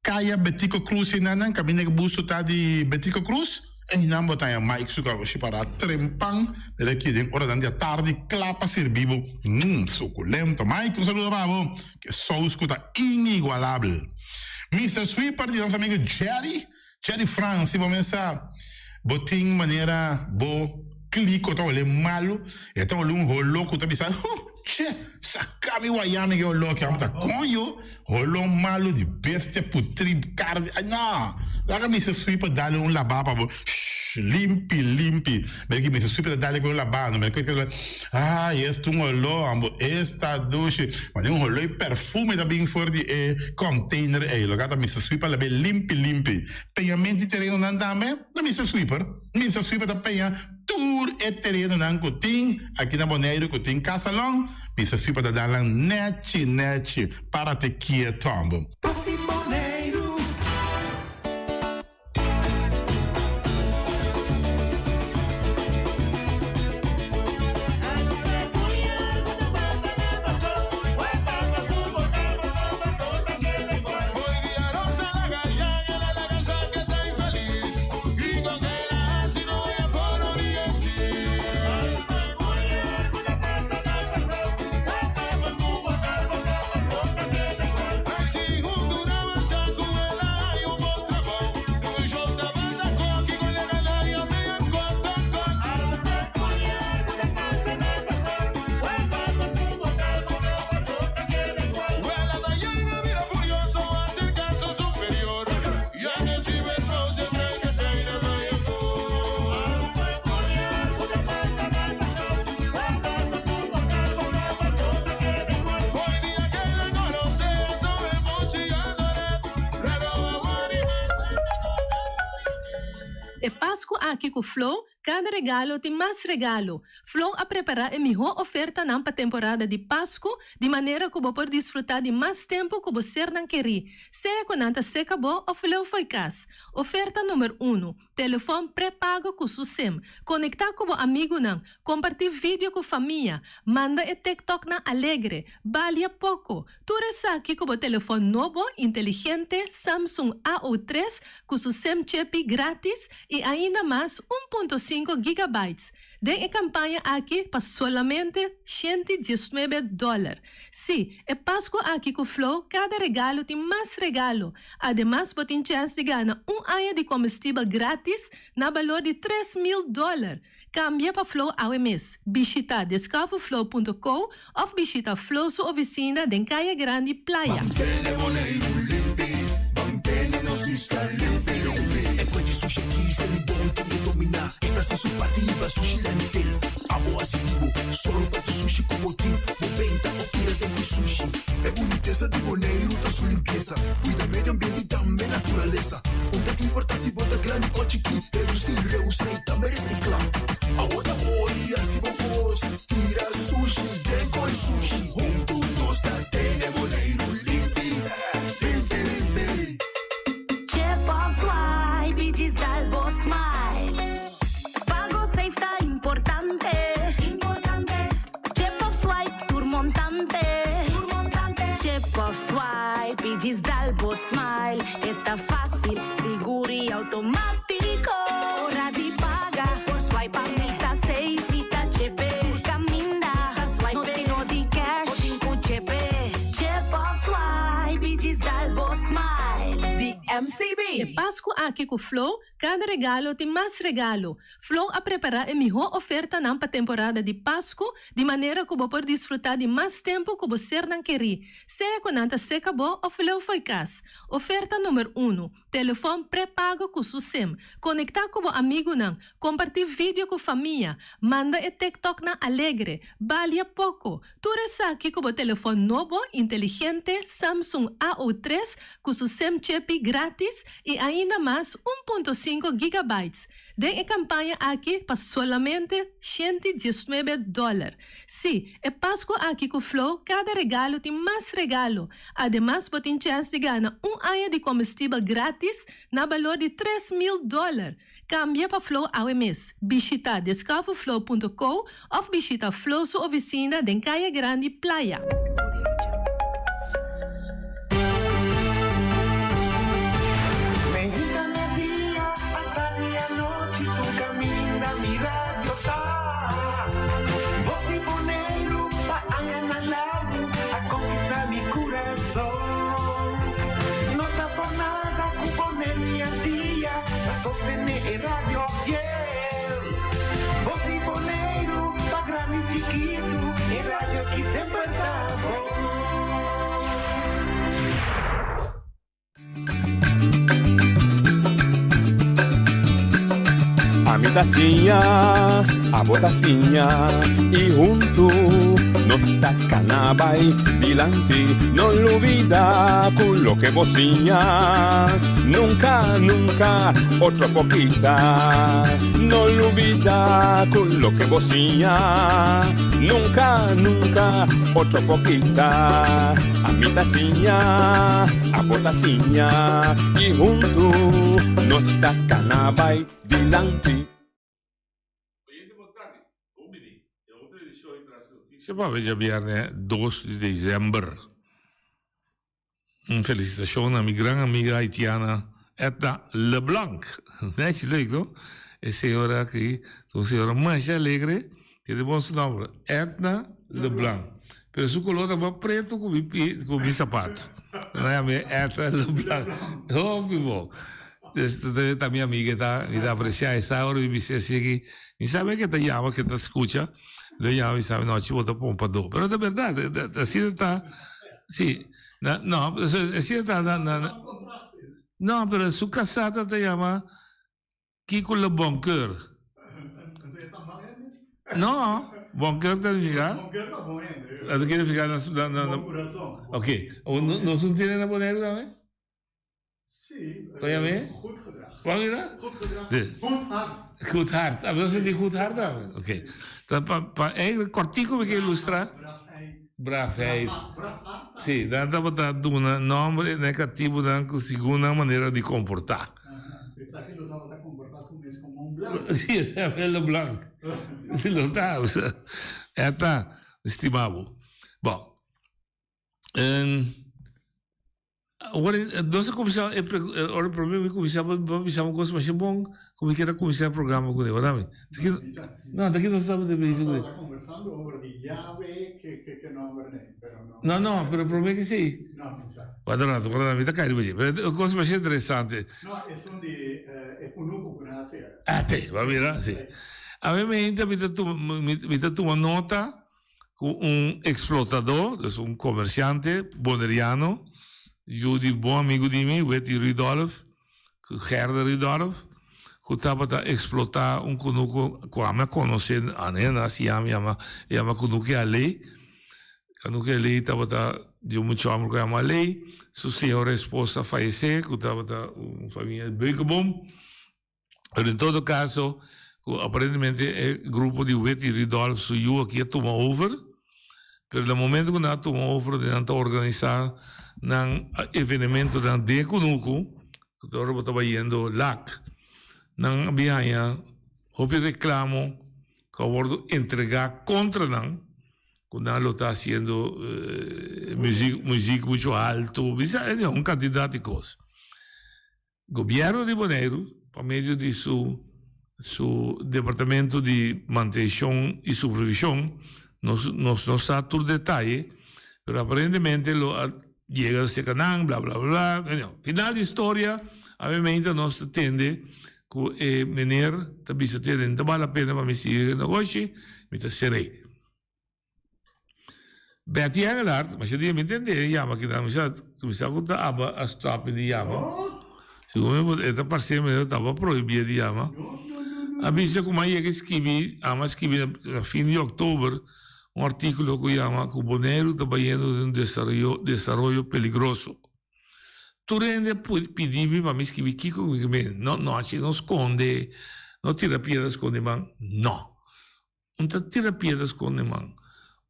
Caia Betico Cruz nanan cabine busto ta di Betico Cruz. E in ambo ta Mike su carbo si para trempang delle chieden ora dan dia tardi clapa servivo. Succulento. Mike un saluto babo che sauce cuta inigualable. Mr. Sweeper di nostro amico Jerry France, vamos começar botin maneira bo clico tá olhando malo e tá olhando louco tá pensando che sacabi guaiame que louco que tá conho rolou malo de bestia putrib carne não lá me se sweeper dá-lhe lavaba bo limpi perché mi se sweeper dá-lhe com lavando mas que este olor ambo esta douche mas olor perfume da bem forte container lo gata mi se sweeper la bem limpi pagamento terreno não dá me mi se sweeper da paga tour e terreno não cotin aqui na Bonaire cotin casalão mi se sweeper da dar net para te quieto ambo Aqui com o Flow, cada regalo tem mais regalo. Flow a preparar a melhor oferta para a temporada de Páscoa, de maneira que você pode desfrutar de mais tempo que você não querer. Seja quando anta se acabou, o Flow foi casa. Oferta número 1, telefone pré-pago com o SIM. Conectar com o amigo não, compartilhar vídeo com a família, manda e TikTok na alegre, vale pouco. Tu resta aqui com o telefone novo, inteligente, Samsung A03, com o SIM chip grátis e ainda mais 1.5 gigabytes. Den a campanha aqui para solamente $119. Sim, é Páscoa aqui com Flow, cada regalo tem mais regalo. Ademais, você tem chance de ganhar ano de combustível grátis na valor de $3,000. Cambia para Flow ao mês. Visita descafoflow.com ou visita Flow sua oficina em Caia Grande Playa. Eu sim reusei também reciclar. A outra olha se vos tira sushi, deco e sushi. Juntos da telemoneiro limpis, limpi. Chip of swipe, diz dal boss smile. Pago safe tá importante. Chip of swipe, turmontante. Chip of swipe, diz dal boss smile. Eta fácil, seguro e automático. Hora de pagar por swipe, tá safe, tá chip. Caminda, swipe, não tenho de cash, ou tenho chip. Chip of swipe, diz dal boss smile. The MCB. E Páscoa aqui com Flow, cada regalo tem mais regalo. Flow a preparar a melhor oferta na temporada de Páscoa, de maneira que você pode desfrutar de mais tempo que você não querer. Seja quando se acabou ou Flow foi casa. Oferta número 1, telefone pré-pago com o SIM. Conectar com o amigo não, compartilhar vídeo com a família, manda e TikTok na alegre, vale pouco. Tu resta aqui com o telefone novo, inteligente, Samsung A03, com o SIM chip grátis e ainda mais 1.5 gigabytes. Den a campanha aqui para solamente $119. Sim, é Páscoa aqui com Flow, cada regalo tem mais regalo. Ademais, você tem chance de ganhar ano de combustível grátis na valor de $3,000. Cambia para Flow ao mês. Visita descafoflow.com ou visita Flow sua oficina em Caia Grande Playa. Sostener Radio Fiel. Voz de Boneiro, pa grande e chiquito, e radio que sempre tá A mitacinha, a botacinha, e junto nos tacanabay dilante, no olvida con lo que vocinha. Nunca, nunca, otro poquita, no olvida con lo que vocinha. Nunca, nunca, otro poquita. A mitacinha, a botacinha, y junto nos tacanabay dilante. Sempre veja viernes 2 de dezembro. Een felicitatie aan mijn grande amiga haitiana Edna LeBlanc. Dat is leuk, toch? Een senhora que, uma senhora mais alegre, que de bons nomes, Edna LeBlanc. Pero su color estava preto com meu sapato. Não é a minha Edna LeBlanc. Oh, que bom. Esta minha amiga está apreciando essa hora e me disse assim que, me sabe que te chama, que te escuta, le llamo y sabe, no, ci vota pompador. Pero de verdad, así está, sí, no, así está, no, pero su casata te llama Kiko Le Boncoeur. No, Boncoeur te significa? ¿Qué significa? Bom coração. Ok, ¿no tienen a poner también? Sí. Oye, ¿me? Goed gedrag. Wat is dat? Goed gedrag. Goed hart. Goed hart. Ah, dat is die goed hart dan? Oké. Eigenlijk kortico perché illustra. Braafheid. Sì, dan dat doen een nombre negativo dan con segunda manera di comportar. Pensar que lo estaba a comportar como un blanco. Sì, è bello blanco. Lo está, o sea, está estimado. Bom. Nós começamos o problema é começamos uma coisa mais bom, como que era começar o programa com ele, não? Daqui nós estamos de vez em quando. Estava conversando sobre llave que não verdade, pero não. Não, pero o problema é que sim. Não, pensar. Guarda, mi cai così, però cosa mais interessante. No, è di è un uomo con una sera. Ah, te, va bene, sì. A me mi ha una nota con un explotador, un commerciante boneriano. Judy, bom amigo de mim, Betty Ridolf, Gerda Ridolf, que estava a explotar conuco, que a me conhecer, a nena, se chama conuco a lei. Conuco a lei estava de muito amor com a lei. Sua senhora esposa faleceu, que estava uma família de Beukebom. Pero en todo caso, aparentemente el grupo de Wet y Ridolf suyo aquí toma over, pero no momento que nós toma over de nós organizar un evento de Kunuku, que ahora estaba yendo LAC, nang había hopi reclamo que abordo entregar contra nang, cuando lo está haciendo música mucho alto, un cantidad de cosas. Gobierno de Bonaire, por medio de su departamento de manutención y supervisión, no está todo detalle, pero aparentemente llega a Secanang, bla, bla, bla. Final de historia, obviamente nos atende que meneer, tabi sa tiyan, não vale a pena para me seguir negócio, me está serei. Betty Engelhardt, mas eu me entender, yama que não me sabe que aba a stop de yama. Segundo esta parceira me estava proibida de yama. A bisa como aí que escrevi, a fim de outubro, artículo que chama que o Bonaire está indo de um desarrollo peligroso. Tu rende pedivi para me escrever que não esconde, não tira piedras com man, não. Não tira piedras com man.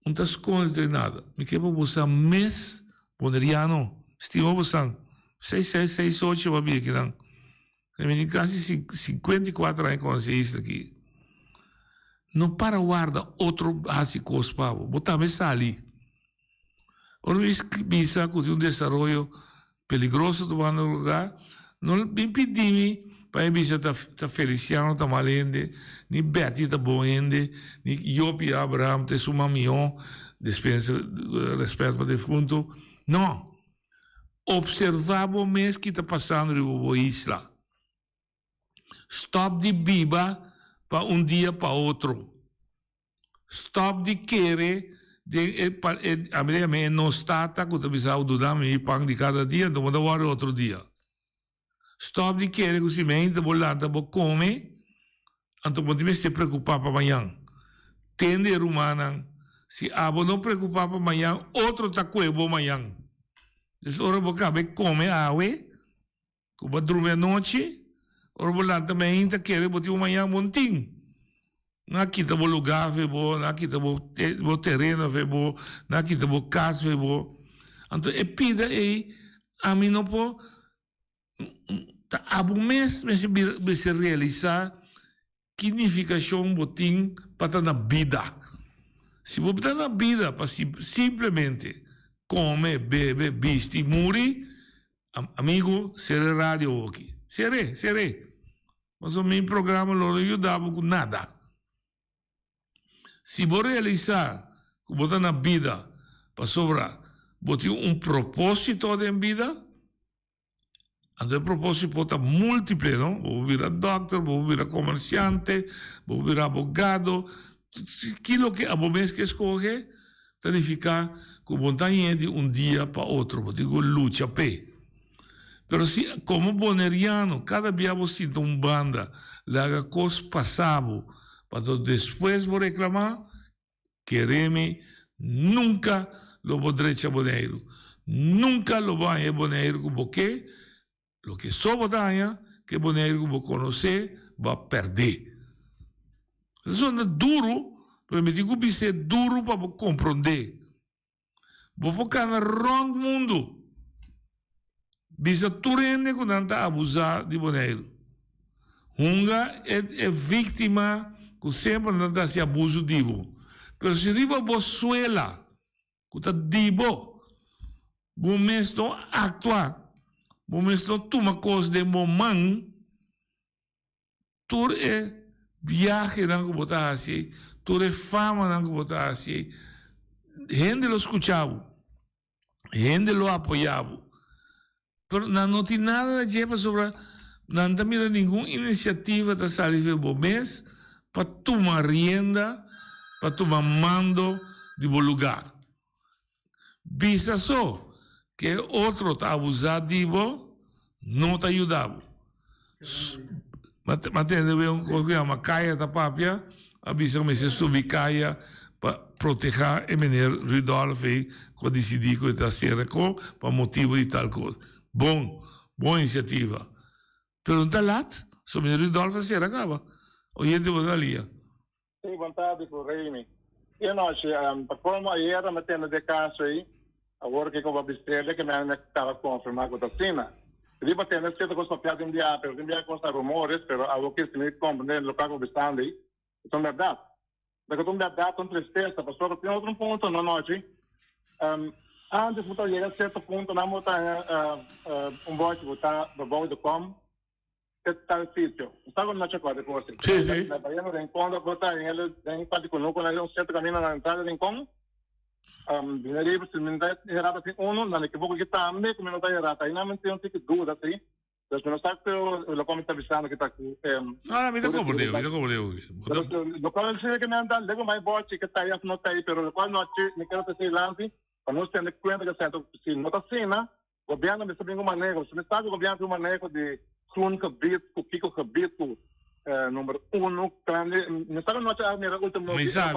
Não está esconde nada. Me quer usar mês boneriano. Estima usar 6, 8, vai vir aqui não. Eu me quase 54 anos com isso aqui. Não para guarda outro básico pavo. Botar me ali. Ora bisa que um desenvolvimento peligroso do lugar, não me pedi para bisa ta Feliciano ta malende, ni Betty ta boende, ni Iopi Abraham te suma mion, dispensa respeito para defunto. Não. Observava mês que está passando na isla. Stop de biba para dia para outro. Stop de querer a minha não está quando bisau do dame pang de cada dia, não vou dar outro dia. Stop de querer que se mente volanta vou comer, então pode se preocupar para amanhã. Tende rumana, se abo não preocupar para amanhã, outro tá coebo amanhã. Então ora vou caber comer água, que vou dormir à noite, ora volanta também tá querer botar amanhã montinho. Aqui tá bom lugar, aqui tá bom terreno, aqui tá bom casa, então é pida aí a mim não pode tá abo mês me se realizar que significação botim para estar na vida. Se você está na vida para simplesmente comer, beber, vestir, morrer, amigo, será rádio aqui. Será. Mas o meu programa não ajudava com nada. Se você realizar que você está na vida para sobrar, você tem propósito de vida, então o propósito pode estar múltiplo, não? Vou virar doctor, vou virar comerciante, vou virar abogado. Aquilo que a momento que escolhe, significa que você está de dia para outro, você tem luta pé. Pero se, como boneriano, cada dia você sinta banda, laga coisas passadas, para depois vou reclamar, quereme, nunca lo vou direito a Bonaire. Nunca lo vai a Bonaire porque lo que só botanha, que Bonaire vou conhecer, vai perder. Isso é duro, mas me digo que é duro para compreender. Vou focar no wrong mundo. Bisa turende quando anda abusar de Bonaire. Hunga é vítima que sempre anda se abuso dibo. Pero se dibo bosuela, que tá dibo, bom mês não atua, bom mês não toma coisa de momento, tur é viaje não que botar assim, tur é fama não que botar assim, gente lo escuchava, gente lo apoiava, pero não tem nada de jeito sobre, não tem nenhuma iniciativa de sair bom mês para tomar rienda, para tomar mando de bom lugar. Bisa só que outro está abusado de bo, não está ajudando. Mas tem um coisa que chama caia da papia, a bisa que se subir caia para proteger e menir Ridolf e que decidir que está sendo para motivo de tal coisa. Boa iniciativa. Pero não está lá, So, mi Ridolfo sera acaba. Oyente Bodalia. Sim, vontade com o Reini. E nós, para como era metendo de caso aí, agora que eu vou abster, que me estava confirmado com a vacina. Ele vai ter certa coisa para de enviar, pero enviar consta rumores, pero algo que se me compreende no local que estão aí, então é verdade. Porque tu me dá tão tristeza, pastor, tem outro ponto na noite. Antes de chegar a certo ponto, não botar voto botar do com tal sítio. Estava na chacota de coisa. Sim, sim. Na Bahia, no encontro, botar ele em particular, quando um certo caminho na entrada do encontro, dinheiro se me dá errado assim, na que vou que tá, me como não tá errado, aí não tem um tique dúvida assim. Então, não sabe que o local me está avisando que está aqui. Me dá como deu, me dá como deu. O local se que me anda, leva mais bote que está aí, não está aí, pero o local não me quero ter lance, para nós ter conta que certo, se não está assim, né? O governo me sabe uma maneira, se me sabe o governo tem uma maneira de Kroon gebied, Kiko gebied, número 1, me sabe não é a minha última. Mi sa.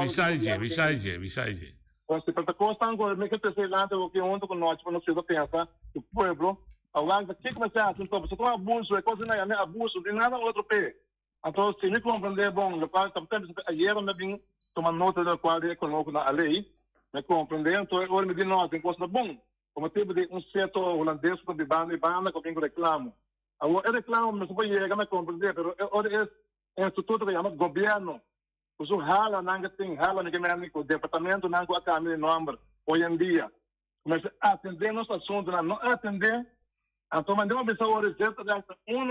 Se para costa agora me que ter lance o que ontem com nós, para não se pensa, o povo ao lado que começa a então você tem abuso é coisa não é abuso de nada outro pé então se me compreender bom o qual também ayer me vim tomar nota da qual é conosco na lei me compreender então agora me diz nós tem coisa bom como tipo de certo holandês que de banda que vem reclamo agora reclamo mas vai chegar me compreender pero agora é instituto que chama governo o hala não tem hala nem que o departamento não com a câmera número hoje em dia mas atender nosso assunto não atender então, mandei uma pessoa receita de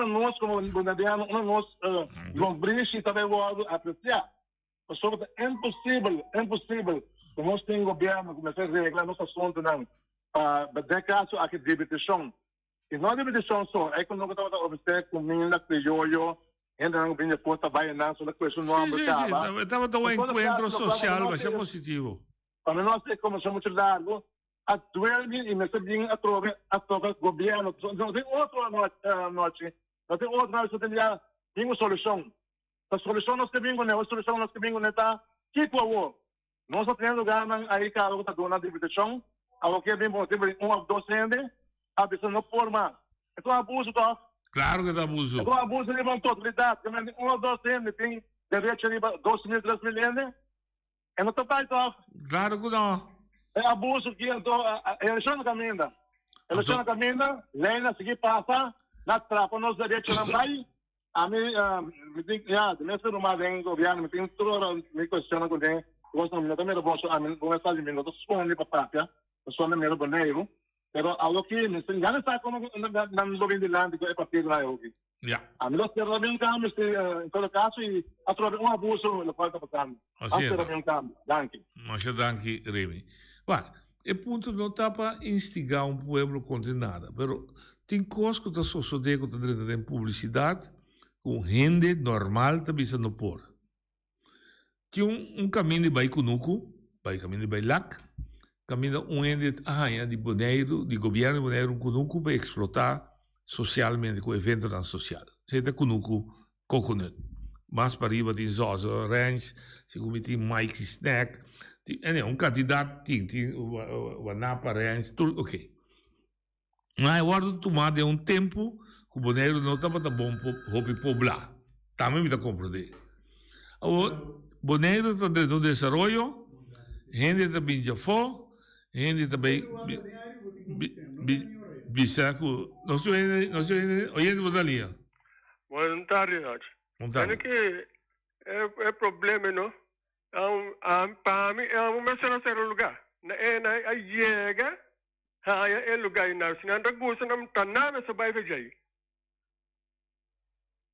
nós como boliviano, nós lombriche também vou apreciar. Mas é impossível que nós temos governo começar a regrar nosso assunto não. Para caso aqui debitação. E não debitação só, é que nós estamos a observar comida, criollo, ainda não vem depois trabalhar não, só que isso não é estava um encontro social, mas é positivo. Para nós é como somos largo. A duelme e me sabem a troca governo não tem outra noite não tem outra noite tem já nenhuma solução a solução nós temos a solução nós temos neta que por nós temos lugar aí cara está dona de habitação algo que bem bom tem docente a pessoa não forma então abuso tá claro que é abuso então abuso de uma totalidade também docente tem direito de 2.000 3.000 é não tá claro que não é abuso que a eleição caminha. Eleição caminha, lei na seguir passa, na trapa nos direitos não vai. A mim, me tem já, nesse rumar vem governo, me tem tudo me questiona com tem, gosto não também vou a mim vou mensagem me não responde para papia, só me mero boneiro, pero algo que me tem já está como não do de land que é para pegar eu aqui. A mim não será bem cambio em todo caso e através abuso no qual está passando. Será bem cambio. Danke, Remy. Well, o ponto não está para instigar um povo contra nada, mas tem coisas que estão sucedendo com a publicidade, com gente normal também se não pôr. Tem um caminho de Baicunuco, caminho de Bailac, caminho de Boneiro, de governo de Boneiro, um Cunuco para explotar socialmente com evento na social. Você tem Cunuco Coconut, mais para riba tem Zozo Ranch, segundo tem Mike Snack, candidato tem o Napa Ranch, tudo ok. Mas agora tomado um tempo que o Boneiro não estava bom para poblar. Também me está compreender. O Boneiro está dentro do desenvolvimento, gente também já foi, gente também bisaco, não sei, oyendo Bodalia. Boa tarde, Nath. Que é problema, não? Para mim, começar a ser lugar. Na chega, é lugar na se não gosta não tá nada se vai fazer.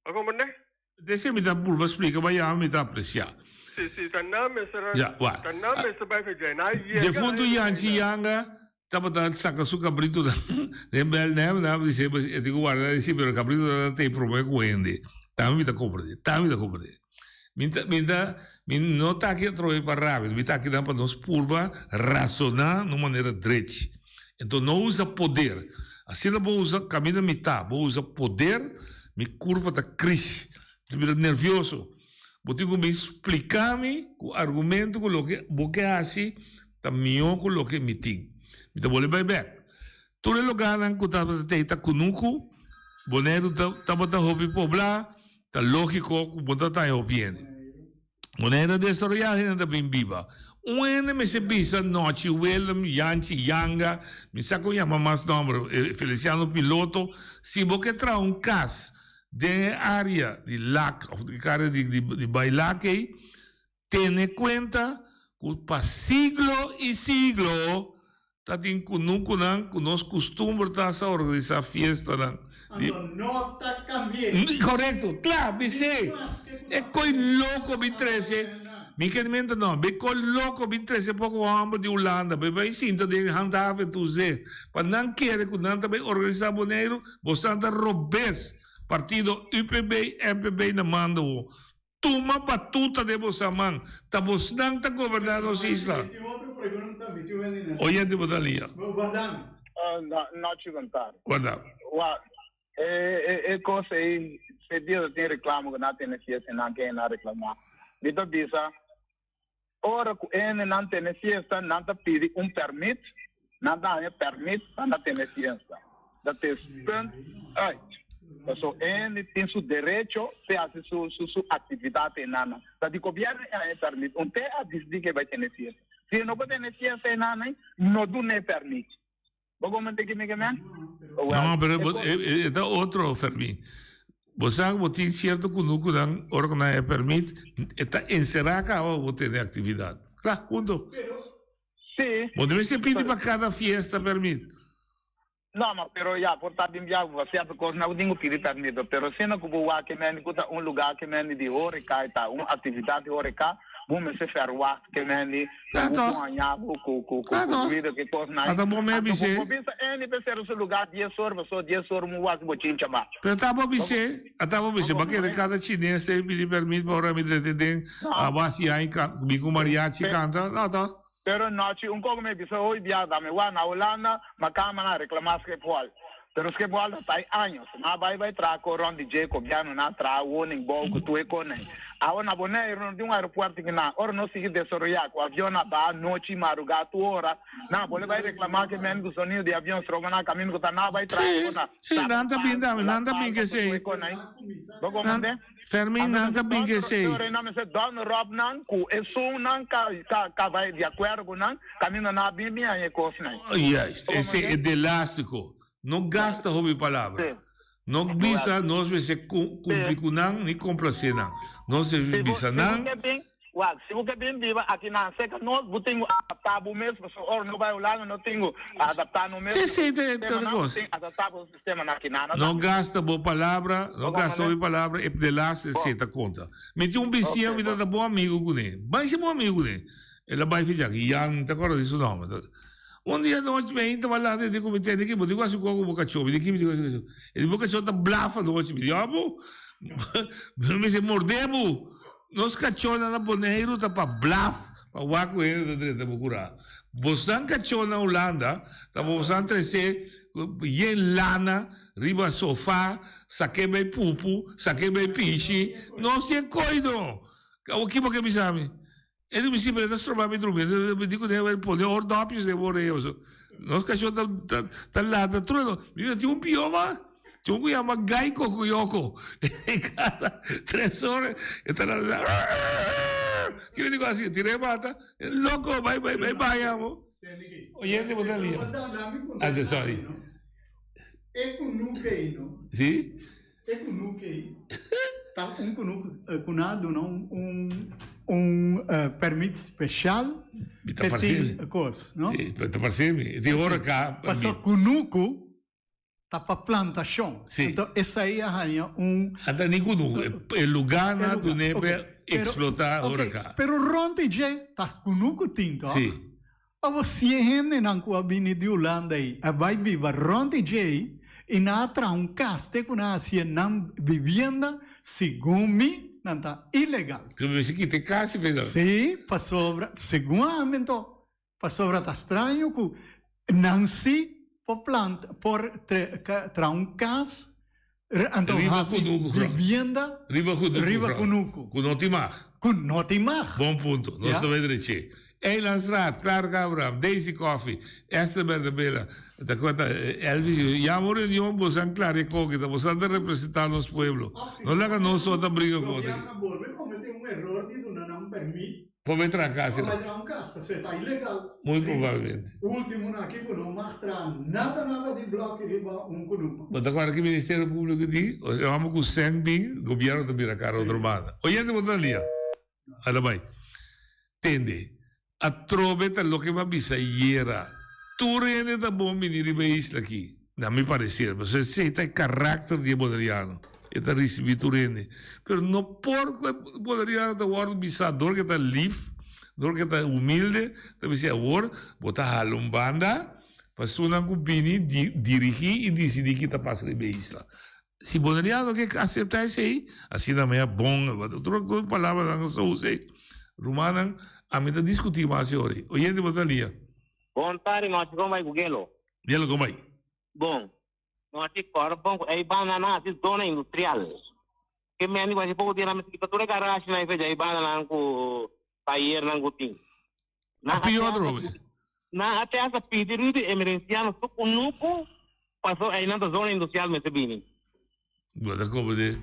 Agora, né? Deixa me dar por explicar, mas já me dá apreciar. Sim, tá nada será. Já, tá nada se vai fazer. Na chega. De fundo Yanga, tava dando saca su cabrito da, dice, digo guarda, sì, però il cabrito da te problema con ele. Tammi da comprare. Não está aqui a trocar para rápido, está aqui para nos purba razonar de maneira direita. Então não usa poder. Assim não vou usar caminho da metade, vou usar poder, me curva da crise, estou nervioso. Vou ter que me explicar-me com argumento com o que você acha, também com o que me tem. Me vou levar back. Todo lugar que está conosco, Boneiro estava a hobby poblar. tá lógico como tá aí opinião. Moneda desarrollada ainda bem viva. Me se bisa noche, Willem, Yanchi, Yanga, me saco llama más nombre, Feliciano Piloto, si vos que trae un cas de área de LAC, de cara de bailaque, tiene cuenta que para siglo y siglo, tatin kunukunan, kunos costumbres a organizar fiesta. No está cambiando. Correcto, claro, dice, es coi loco, mi 13. Mi mente não, bem coloco bem 13 pouco homem de Holanda, bem sinta de handhaven tu zé, para não querer que não também organizar boneiro, você anda robês, partido UPB, MPB na manda o, toma batuta de você man, tá você não tá governando as islas. Oyente botalia. Guardando. Não te contar. Guardando. É coisa aí, se Deus tem reclamo que não tem fiesta, não quer não reclamar. Dito bisa, ora que não tem fiesta, não te pede permit, não dá permit para não ter fiesta. Dat is punt uit. So, tem seu direito de fazer sua atividade nana. Dat die governo permit, te a decidir que vai ter fiesta. Se não pode ter fiesta nana, não do nem permit. Vou comentar que me queimem? Não, mas é outro Fermin. Você tem certo que não organiza permite, está encerrada ou tem atividade. Claro, ponto. Sim. Mas deve ser pedir para cada fiesta permite. Não, mas já, por estar bem já, você porque não tenho pedir permite, mas se não cubo que me nicuta lugar que me de horeca e tal, atividade horeca, vamos se ferroar que me ganhar com vida que coisa não. Até bom me bise. Pensa lugar 10 horas, só 10 horas mu was botin chama. Pero tá bom bise, porque cada chinês tem pedir permite para me entender a base aí com mariachi canta, não tá. Pero noche como me bisa hoy día dame na Holanda, macama na reclamar que pol. Pero es que pol está años, na vai tra coron DJ cobiano na tra warning ball que tu econe. Ahora boneiro de aeroporto que na hora não se desarrollar com avião na ba noite madrugada hora, na bole vai reclamar que men do sonido de avião stroga na caminho que tá na vai tra na. Sim, nada bem que sei. Fermin nada bem que sei. Não me se dono rob nan ku é som nan ka vai de acordo com nan caminho na bem aí coisa nan. Yes, esse é de elástico. Não gasta hobby palavra. Não bisa, nós vai ser cumprir com não nem complacer não. Nós se bisa não. Se você bem viva aqui na seca, nós botamos adaptar o mesmo, ou não vai lá, não tenho adaptar no mesmo. Sim, adaptar o sistema aqui na. Não gasta boa palavra, não gasta boa palavra, é de lá se tá conta. Mas tinha vizinho que tá bom amigo com ele, mas é bom amigo dele. Ele vai ficar aqui, Ian, te acorda disso não? Dia noite me estava lá dentro do comitê de equipe, digo assim como o cachorro, ele o cachorro tá blafa noite, me diabo, me se mordemos, nós cachorro na boneiro tá para blaf, para o água ele da direita para curar. Você cachorro na Holanda, tá você crescer, em lana, riba sofá, saque bem pupu, saque bem piche, não se coido, o que você me sabe? Ele me disse, mas eu me dormindo, eu digo, eu pode ordópios de moreus. Nós cachorro tá lá, tá tudo. Tinha um pioma, tinha um que chama Gaico Kuyoko. E cada 3 horas, eu tá lá, que eu digo assim, tirei mata, louco, vai, amo. Oyente, botar ali. Ah, sorry. É com nuke, não? Sim? É com nuke. Tá cunado, não? Permite especial tá tem coisa, não? Sim, tá parecendo. De hora cá. Passou cunuco tá para plantação. Sim. Então essa aí é até nem cunuco, é lugar na do nebe explotar hora cá. Pero ronte já tá cunuco tinto. Sim. A você gente não coabine de Holanda aí, a vai viver ronte já e na tra caste com a assim não vivenda segundo não está ilegal. Tu me disse que tem casa, Pedro? Sim, para sobra, seguramente, para sobra está estranho que não se por planta, por tra casa, então vivienda, riba cunuco. Com notimar. Com notimar. Bom ponto, nós também direito. Eilandstraat, Clark Abraham, Daisy Coffee, Esther Berdabella, da conta, Elvis, llamo reunión, vos han claro que vos han de representar los pueblos. No le hagan nosotros briga con un error di non permite. Può mettere a casa. Può mettere a casa, se sta illegale. Muy probablemente. Ultimo, aqui non mostra nada di blocchi riba un conupo. Ma da guarda che il Ministero Pubblico di, avevamo con Sengbing, governo da Miracaro Romana. Oyente Montalia. Allora vai. Tende. A troveta lo che mi avvisa ieri. Tu rende da bombi di riba isla qui. Non mi pare sia, ma se sei il carattere di Bodriano. E da ricevuto rende. Però non porco Bodriano da guarda bisa, dor che sta lief, dor che sta umilde, da bisa war, bota halumbanda, passuna cubini dirigi e decidi che sta passa riba isla. Si Bodriano che accetta sei, assim da meia bom, outra palavra não só usei. Rumanan a me da discutir mais hoje. Oyente Botalia. Bom tarde, nós como vai Gelo. Gelo como vai? Bom, nós corpo é banana de zona industrial. Que me ani vai pouco tirar mas que toda garagem na feja é banana com taier na gutin. Na pior droga. Na até essa pedido de emergencial no suco passou aí na zona industrial me bem. Boa, como de.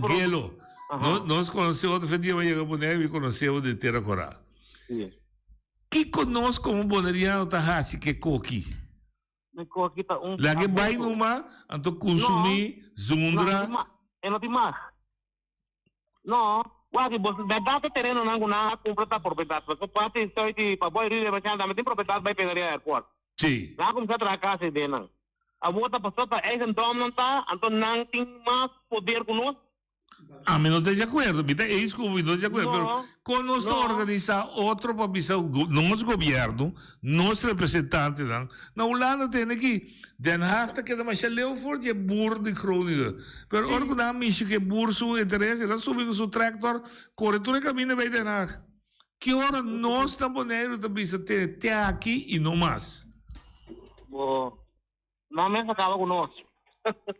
Gelo. Nós conhecemos outro dia, mas chegamos nele e conhecemos de Terra Corá. Que conosco como boneriano tá assim que coqui? Lá que vai numa, então consumir, zundra. É não tem mais. Não, guarda, você dá terreno na compra propriedade. Você pode estar aí para boi rir, mas ainda tem propriedade vai pegar aeroporto. Sim. Lá como se trata casa de não. A outra pessoa tá aí então não tá, então não tem mais poder conosco. A mí no estoy de acuerdo, ¿viste? Es como no estoy de acuerdo, pero con nuestra organización, otro país, nuestro gobierno, nuestros representantes, na Holanda tiene que, Den Haag, que además ya Leeuword, je boer de Groningen. Pero ahora cuando hay que boer su interés, él sube con su tractor, corre todo el camino bij Den Haag. Que ahora no está bonito de te aquí y no más. No me acaba con nosotros.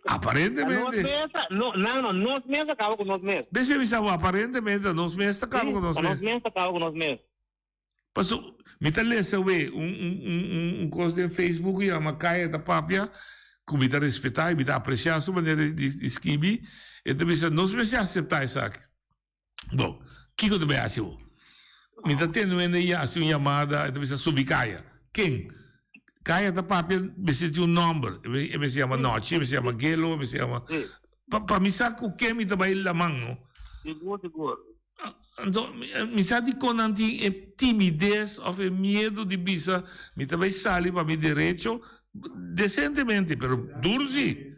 Aparentemente. Nos meses acaba com nós mesmos. Aparentemente, nos meses acaba com nós mesmos. Nos meses acaba com nós mesmos. Passou, me tá lendo coisa de Facebook e uma caia da papia, que me tá respeitar e me tá apreciar a sua maneira de escrever, e também nós meses aceitar isso aqui. Bom, o que eu também acho? Me tá tendo uma chamada, e também subir caia. Quem? Caia da papel, me senti um número, me chama Noche, me chama Gelo, me chama... Para me saber o que me trabalha na mão. Seguro. Então, me sabe quando é timidez ou é medo de bisa, me trabalha sair para meu direito, decentemente, mas duro sim.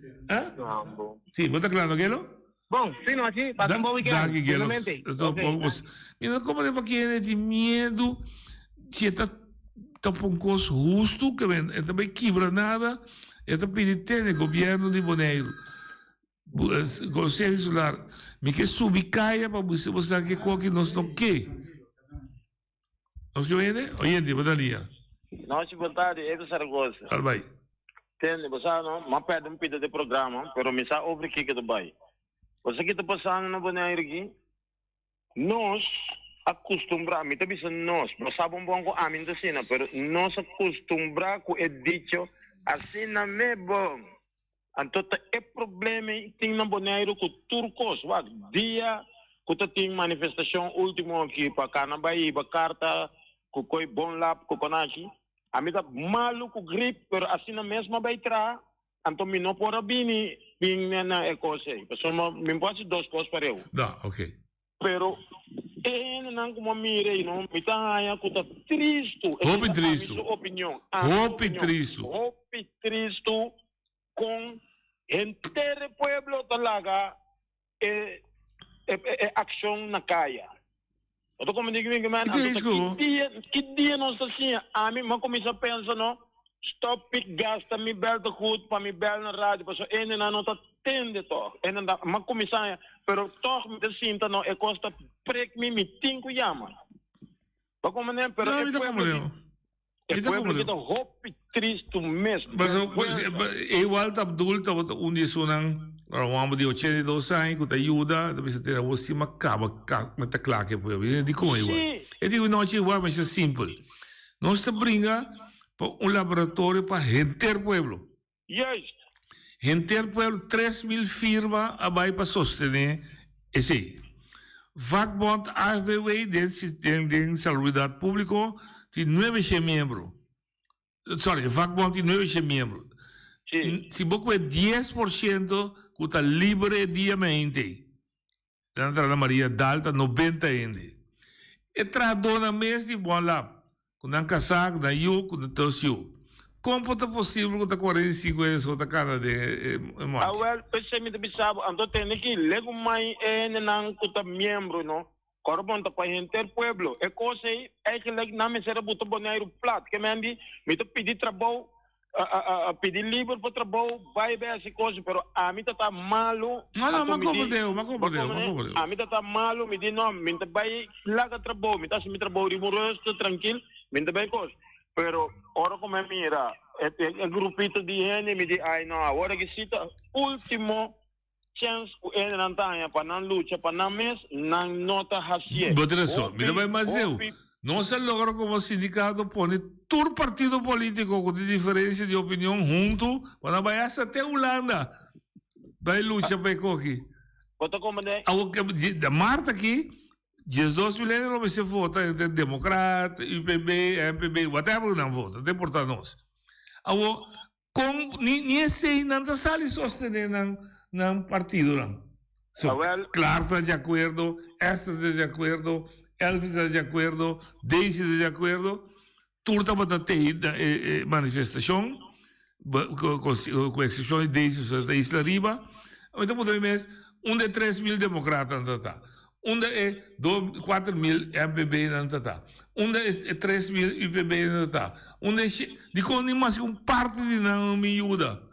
Sim, está claro, Gelo? Bom, sim, não assim, para um bom weekend. Finalmente. Então, como é que é de medo, se está um custo justo, que também quebra nada, e também tem o governo de Bonaire. Conselho Solar, me que subir caia para você que qualquer nós não quer. Não se vende? Oyente, Bonaria. Não se vontade, é que Saragossa. Albai. Tem, você não, mas pede pedido de programa, pero me sabe over que do Dubai. Você que está passando na Bonaire aqui, nós acostumbramos, também nós sabemos bom com a mim da cena, pero nós acostumbramos com o dicho assim não é bom. Então é problema que tem na Bonaire com turcos, dia que tem manifestação última aqui para Canabay, para carta, com coi bom lá, com conachi, a mim tá maluco com gripe, pero assim na mesma vai entrar, então me não pode vir na coisa, pessoal, me pode duas coisas para eu. Dá, ok. Pero não como mirei não me tá aí com triste Hope triste opinião Hope triste com inteiro pueblo talaga ação na caia. Eu como digo que dia não assim a mim mas começa a pensar não stop it gasta me bel de goed para me bel na rádio para so não tá tende toch não mas começa pero toch me sinta não é costa prek me tinco llama para como nem pero é pueblo que tá hope triste mesmo mas igual tá adulto onde sonam vamos de 82 anos que te ajuda deve ser você macaba mas tá claro que pueblo de como igual E digo, não, mas é simples. Nós te brinca para laboratório para Renter Pueblo. Yes. Renter Pueblo, 3.000 firmas abai para sostener esse aí. Vakbond AFBW, de Salubridade Pública, tem 9 membros. Sorry, Vakbond tem 9 membros. Se você é 10%, que está livre diariamente. Entra na Maria Dalta, 90 ainda. E tradona mesmo, bom lá. Com um casaco, na Yu, com o Tossiu. Como é possível que está 45 anos ou está cara de morte? Well, pensei me sabe, então tem que lego mais não que membro, não. Corresponde para Renter Pueblo. É coisa aí, é que não me será botar boneiro plato, que me andi, me tô pedir trabalho, pedir livre para trabalho, vai ver essa coisa, pero a mim tá malo. Não, mas como deu. A mim tá malo, me diz não, me tá vai larga trabalho, me tá se me trabalho rigoroso, tranquilo, me tá bem coisa. Pero ora como é mira, é grupito de gente me diz, ai não, agora que cita último chance ele não tá para não luta, para não mês, não nota racial. Botra só, mira bem mais eu. Não se logra como sindicato pone todo partido político com diferença de opinião junto, para vai até Holanda. Vai luta para correr. Bota como é? A Marta aqui 12 milênios você vota entre Democrata, UPB, MPB, whatever não vota, tem por nós. Agora, com nem esse não está sali sostener não partido não. Claro está de acordo, Esther está de acordo, Elvis está de acordo, Daisy está de acordo, turta para ter manifestação, com exceção de Daisy da Isla Riba, então podemos ver de 3.000 democratas não está. É 4.000 MPB não está. É 3.000 UPB não está. De quando mais parte de não me ajuda.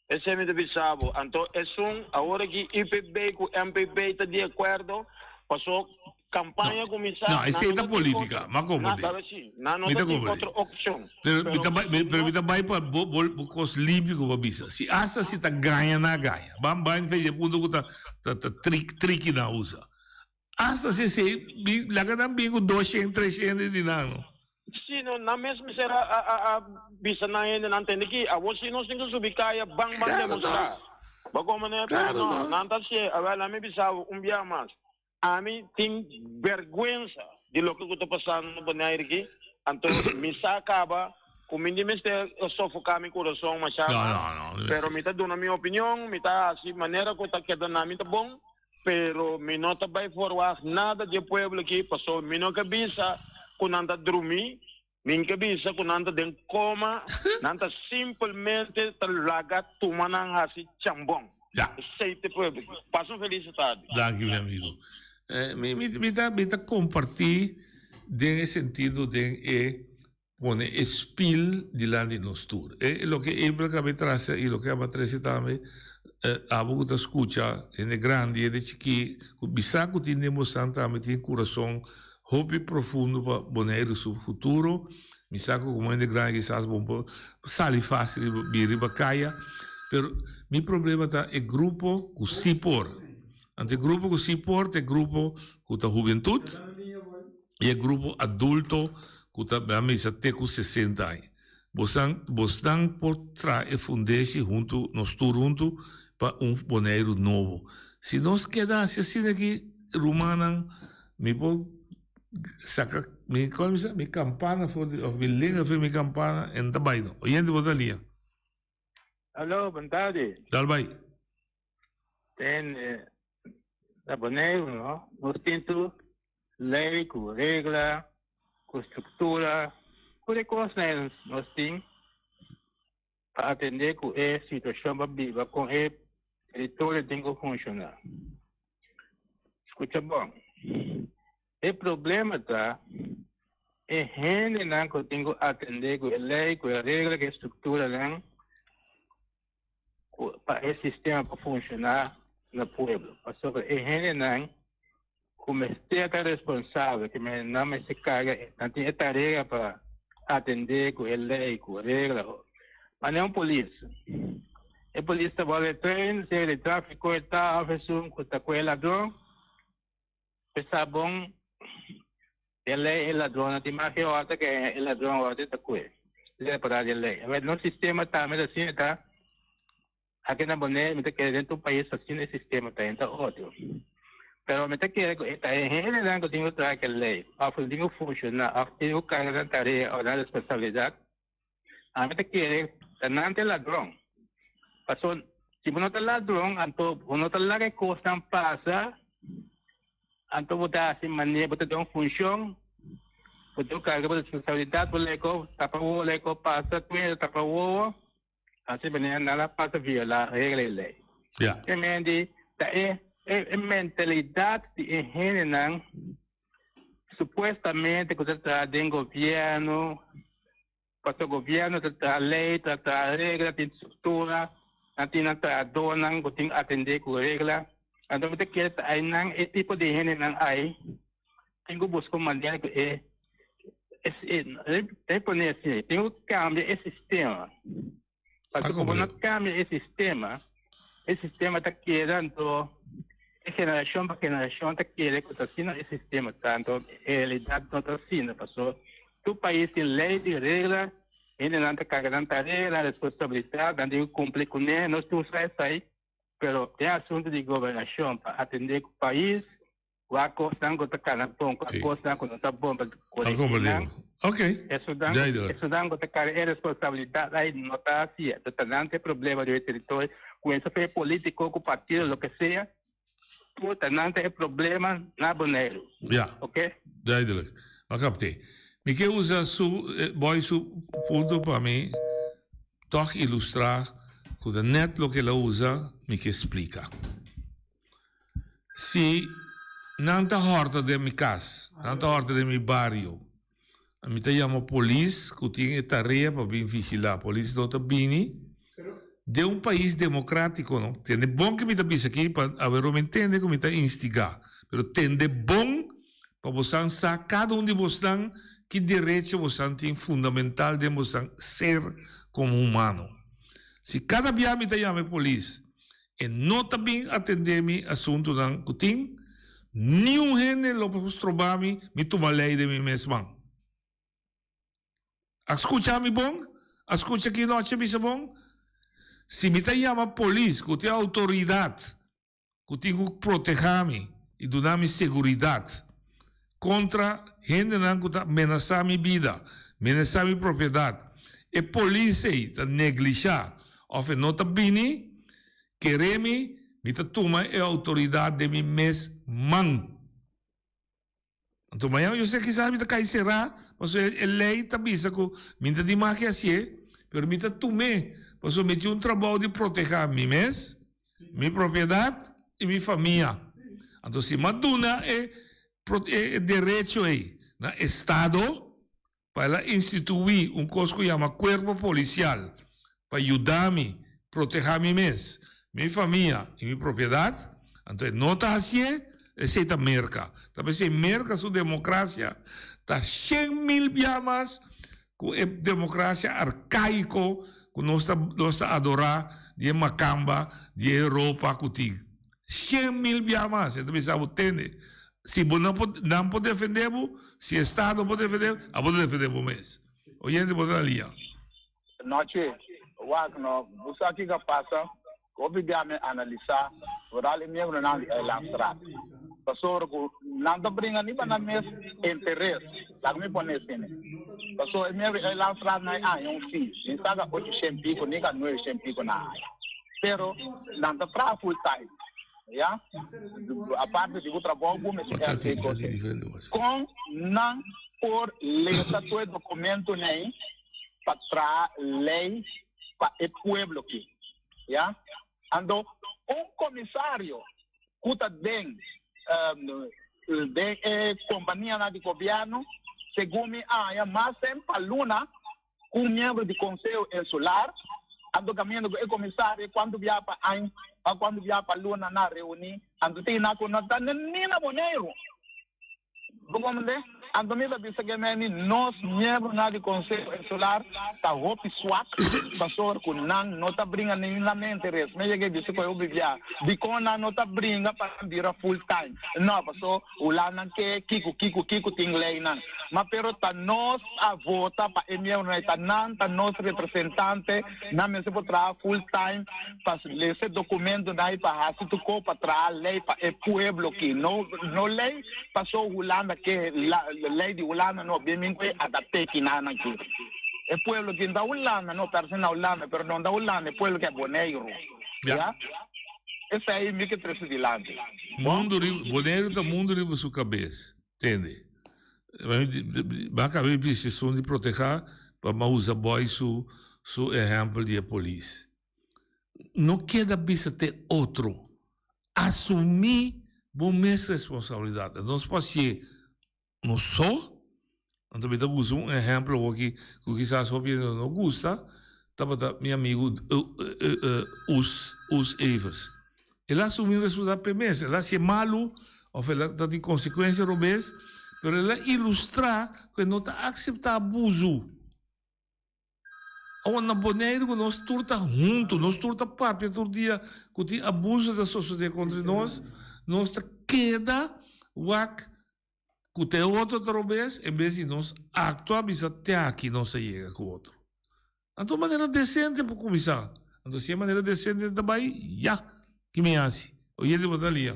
Esse é meu bisabo. Então, agora que UPB com MPB está de acordo, passou campanha começar. Não, esse é da política. Mas como é? Não tem outra opção. Pero vai para os olímpicos para bisa. Se essa se está ganha na ganha. Vai fazer ponto que está trick na usa. Hasta se laga também com 200, 300 de nano. Sim, na mesma será a bisa na ainda não tem aqui. A você não tem que subir caia bang demonstrar. Como né? Não tá se agora me bisa dia mais. A mim tem vergonha de lo que eu tô passando no banheiro aqui. Então me acaba com mim me sufocar meu coração mas não. Pero me tá dando minha opinião, me tá assim maneira que tá quedando na mim tá bom. Pero mi no te vai forward nada de pueblo aqui, passou mi no cabeça com nada dormir, min cabeça com nada de coma, nada simplesmente te larga tomando assim chambão. Aceite pueblo. Passa felicidade. Danke, meu amigo. Me dá compartir nesse sentido de poner espil de lá de nós tudo. É o que Ebra acaba de trazer e o que acaba de trazer também. A boca escuta, é grande, é chique, o bisaco tem demonstrado, tem coração, hobby profundo para boneiro seu futuro, bisaco como é grande, quizás bom, sale fácil, biri bacaia, pero meu problema tá é grupo que se por, ante grupo que se por, é grupo que tá juventude, e é grupo adulto que tá bem até com 60 anos. Bostan por trás e fundar-se junto, nós todos juntos, para boneiro novo. Se nós quedasse assim aqui, Rumana, me pode sacar, me campana, me liga para minha campana, em Tabaino. Oyente, vou dar linha. Alô, boa tarde. Dalbai. Tem, da boneiro, não? Nós temos lei, com regra, com estrutura, por coisas nós temos para atender com essa situação viva, com o território tem que funcionar. Escuta bom. O problema tá é gente não que tem que atender com a lei, com a regra, com a estrutura não para esse sistema para funcionar no povo. Porque é gente não como é responsável, que não me se carga, não tem tarefa para atender com a lei, com a regra. Mas não é polícia. A polícia vai treino, se ele tráfico está oferecendo com o ladrão, pensa bom, a lei è ladrone di mafia volta che è ladrone volta da qui. Le parare lei. Avete un sistema tamil da sineta anche na bonne mi che dentro un paese assim il sistema tenta odio. Però mi che è generale che tengo tra che lei, a funziona funziona, a tengo carga tarea o la responsabilità. A me che tanante ladrone. Passo si uno tal ladrone, anto uno tal la che cosa passa, anto vota si maniera vota de un funzione. Betul carga responsabilidad boleh ko tapawo boleh ko pasa tu tapawo asal benar nala pasa viola regla. Yeah. Kemudian mentalidad di henenang supuestamente que trata de gobierno, paso gobierno trata lei, trata regla, tin estructura, nanti nata donang kuting atender ku regla. Ando kita kira ay nang tipo de henenang ay tengo busco mandian que reponer assim, tem que cambiar esse sistema. Porque como não cambia esse sistema está querendo, geração para geração está querendo que assim esse sistema, tanto realidade não está assim, passou. Tu país tem lei de regra, ele não está carregando tarefa, responsabilidade, não tem que cumprir com ele, nós temos que sair, mas tem assunto de governação para atender o país. A coisa não está bom, a coisa não está bom para Ok. Isso não está carregando responsabilidade, aí não está assim. Então, não tem problema do território, com isso foi político, com partido, o que seja, tudo não tem problema na Bonaire. Ja. Ok? Duidelijk. Maar kapte, ik wil usa su punto para mim, toch ilustrar, que net lo que la usa, me que explica. Se não está horta de minha casa, não está horta de meu barrio. A mim chama polícia, que tem tarefa para vir vigilar. A polícia não está bem. De um país democrático, não? Tem de bom que me está pensando aqui, para haver um entender que me está instigar. Mas tem de bom para você saber cada de vocês que direito você tem fundamental de você ser como humano. Se cada dia me chama a polícia e não está bem atender-me assunto não que tem, nenhum gênero pode trobar-me, me toma lei de mim mesmo. Escucha-me bom? Escucha aqui noite, me bom? Se me chama a polícia, que tem autoridade, que tem que proteger-me e dar-me segurança contra gente que está ameaçando minha vida, ameaçando minha propriedade. E a polícia está negligenciando, ou não está bem, querer-me, me toma a autoridade de mim mesmo. Então, amanhã eu sei que sabe que cai será, mas a lei está bisa que me dá de mais que assim, mas me tomei, mas eu meti trabalho de proteger a mim mesmo, minha propriedade e minha família. Então, se maduna é direito aí, no Estado, para instituir coisa que chama corpo policial, para ajudar-me, proteger a mim mesmo, minha família e minha propriedade. Então, não está assim, essa é a merca. Talvez a merca, sua democracia, está 100.000 vezes mais com a democracia arcaica que nós estamos a adorar de Macamba, de Europa, que tem 100.000 vezes mais. Então, você entende? Se não pode defender, se o Estado não pode defender, a pode defender mesmo. O gente pode ali. Noite, você aqui que passa, obviamente analisar, oral e mesmo não é lançado. Pastor, não está brincando nem para meus interesses, lá me põe assim. Pastor, mesmo é lançado na área, filho, nem sabe 800 pico, nem 900 pico na área. Pero não está para full time. Yeah? A parte de outra trabalho, como com não por ler todo documento nem para tra lei para o pueblo aqui, yeah? Ando comissário cuta bem de companhia de governo, segundo me mas sempre aluna membro de conselho insular, ando caminhando com o comissário quando via para quando via para Luna na reunião, ando tem na conota nem na Bonaire. Vamos ver? Andomir da bisa que nós membros na de Conselho Insular tá hopi swak pastor com nan não tá brinca nem na mente res mas que bisa que eu vivia bicona não tá brinca para vira full time não pastor o lá não que kiko tem lei nan mas pero tá nós a vota para emiar não tá nan tá nós representante na mesa para tra full time para esse documento daí para se tu co para tra lei para o pueblo que não lei passou o lá que lei de Holanda no ovviamente adapté que nada aqui o pueblo que da Holanda no persona Holanda pero não da Holanda o pueblo que é boneiro já esse aí me que trouxe de lá mundo boneiro da mundo riba sua cabeça entende vai caber precisão de proteger para usar boy su exemplo de polícia não queda bisa ter outro assumir bom mesmo responsabilidade não se pode ser não só, então eu uso exemplo aqui, que quizás não gosta, estava meu amigo os Evers. Ele assumiu responsabilidade por mês, ele se malo, ou ele tem consequências no mês, mas ele ilustra que não está aceitar abuso. Ou na boneira que nós turta junto, nós turta papo, todo dia, que tem abuso da sociedade contra nós queda, que tem outro outra vez, em vez de nós actuarmos até aqui, não se chega com o outro. Então, maneira decente para começar. Então, se é maneira decente também, já, que me hace. Oye, de botar ali.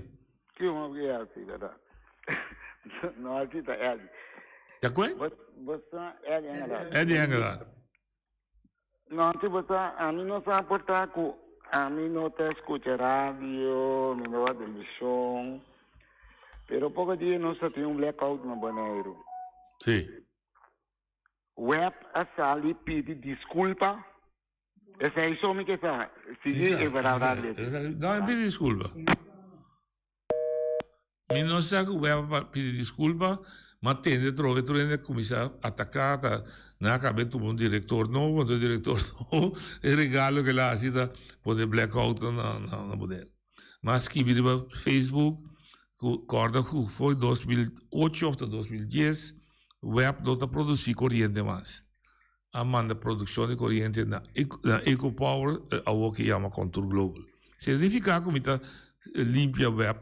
Que uma que é assim, verdade? Não, aqui está Ed. Já foi? Você é Ed Engelhardt. Ed Engelhardt. Não, tipo, a mim não se importa com... A mim não te escuta rádio, não vê televisão. Pero pouco dia nós tem blackout no banheiro. Sim. Web a sali pede desculpa. Esse é isso que está. Se é verdade. Não, pede desculpa. Me não sei que o web pede desculpa, mas tem de trocar, começar a atacar, na cabeça do diretor novo, do diretor novo, e regalo que lá assim da poder blackout na banheiro. Mas que vira Facebook Corda que foi 2008 ou 2010, o web não está produzindo corrente mais. A manda produção de corrente na EcoPower, a que chama Contour Global. Significa que está limpia o web,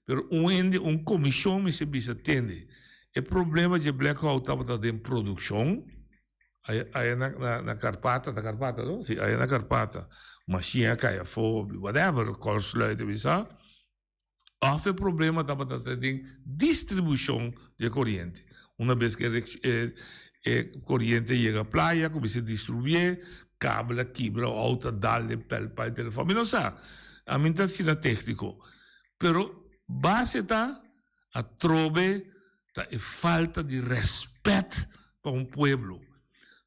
mas comissão me se precisa atender. O problema de blackout estava em produção, aí na Carpata, não? Sim, aí na Carpata, machine cai fogo, whatever, call-sluit, sabe? Houve problema estava em distribuição de corrente. Uma vez que a corrente chega à praia, começa a distribuir, cable, quebra, alta, dá-lhe para telefone. Não sei, a mim está sendo técnico. Mas, base está, a trobe, tá, é falta de respeito para pueblo.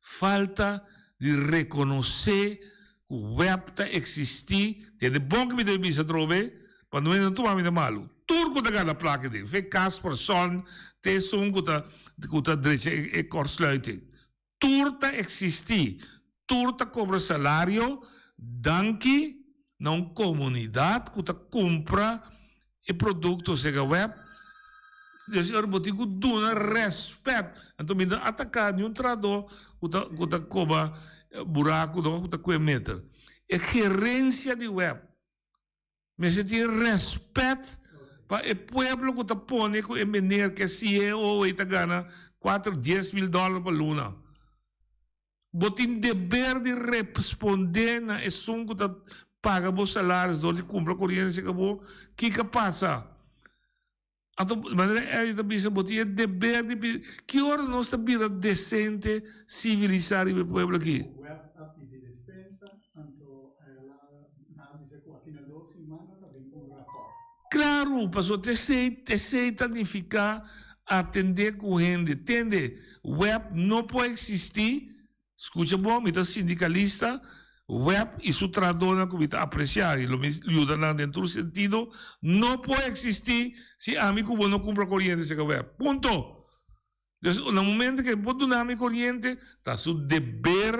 Falta de reconhecer que o web está existir. É bom que me deve se trobe, quando eu não estou malo, turco da cada placa dele, fez Kasperson, tem som que está direito e kortsluiting. Turta existir, turta cobra salário, danke não comunidade que está compra e produto chega web. Esse é o motivo que dá respeito. Então, me dá atacar nenhum trador que está cobra buraco, que está com meter. É gerência de web. Mas se tem respeito para o pueblo que está pondo com o menino que CEO e está ganhando 10 mil dólares por luna. Você tem dever de responder na som que está paga os salários, onde compra corrente, o que passa? Então, maneira você tem dever de... Que hora nós estamos decente, civilizar o pueblo aqui? Claro, pastor, te aceita de ficar atender com gente, entende? Web não pode existir, escuta bom, me está sindicalista, web e sua tradona que me está apreciar, e me ajuda dentro do sentido, não pode existir se a mim não compra corrente esse web, ponto. No momento que pode dar a corrente, está seu dever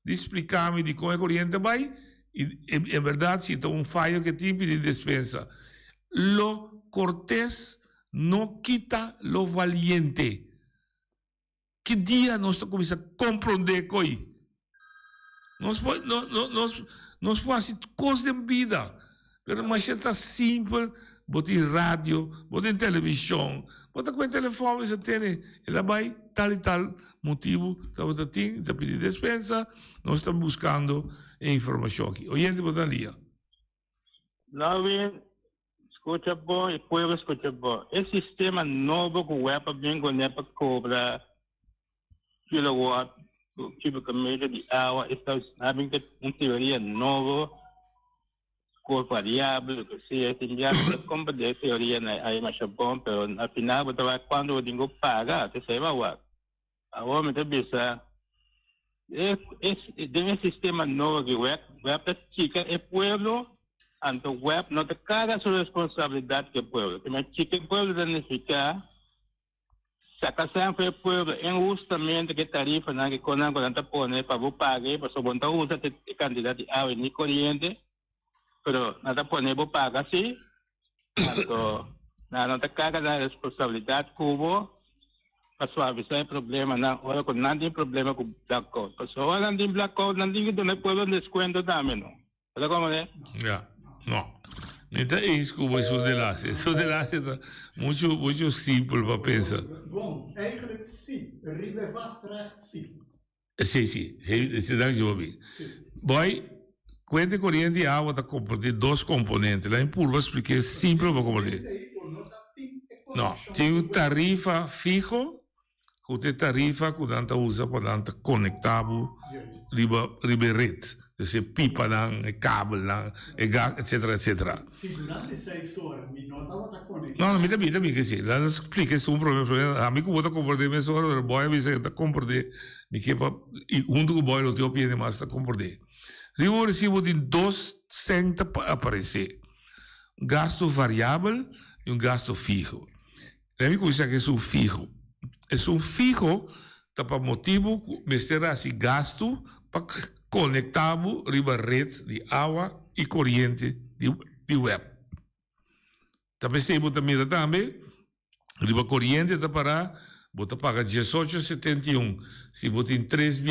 de explicar-me de como a corrente vai, e em verdade, se tem falho que tipo de dispensa. Lo cortés no quita lo valiente. que dia nós começamos a compreender coi. Nós fazemos coisas de vida, mas é simples, botar rádio, botar televisão, botar com o telefone, você tem, ela vai tal e tal motivo, está pedir despensa, nós estamos buscando informação aqui. Oyente, botar ali. Não, escuta bom, e pueblo escuta bom. Esse sistema novo que o web vem com a cobra kilowatt, tipo média de água, está sabem que uma teoria nova, cor variável, que se tem já como de teoria aí mais bom, pero na final quando eu digo paga, você sabe o agora me bisa esse sistema novo que web chica é pueblo. Então, o web não tem cada sua responsabilidade que o povo. Mas chica o povo danificar, se a casa foi o povo, injustamente que tarifa que quando está pondo para você pagar, para só botar usa de candidato a água e corrente, pero não está pondo para pagar assim. Então, não tem cada responsabilidade que o para suavizar o problema. Agora, quando não tem problema com o blackout. Porque agora não tem blackout, não tem que dar o povo desconto também, não. Olha como é? No, então é isso que eu sou de lá. Sou de lá, é muito simples para pensar. Bom, eigenlijk sim. Ribe vast recht sim. Sim, dank je wel. Boy, quente corrente e água está composta de dois componentes. Lá em Purva expliquei simples para compreender. Não, tem tarifa fijo, que tem tarifa que a usa para conectar ribe rede. Dus pipa dan, kabel dan, gas, etc. Se durante 6 horas mi nota va a conectar. No, mira que sí. La explique es un problema. A mí como te comporté me solo, pero voy a decir que te comporté, mi que y junto con voy lo tío pide más te comporté. Rivo recibo de 2 cents para aparecer. Gasto variável y un gasto fijo. La mí como dice que es un fijo. Es un fijo, para motivo, me será así gasto para conectamos riba rede de água e corrente de web. Também se você mira também, riba corrente está para, você paga 18,71. Se você tem 3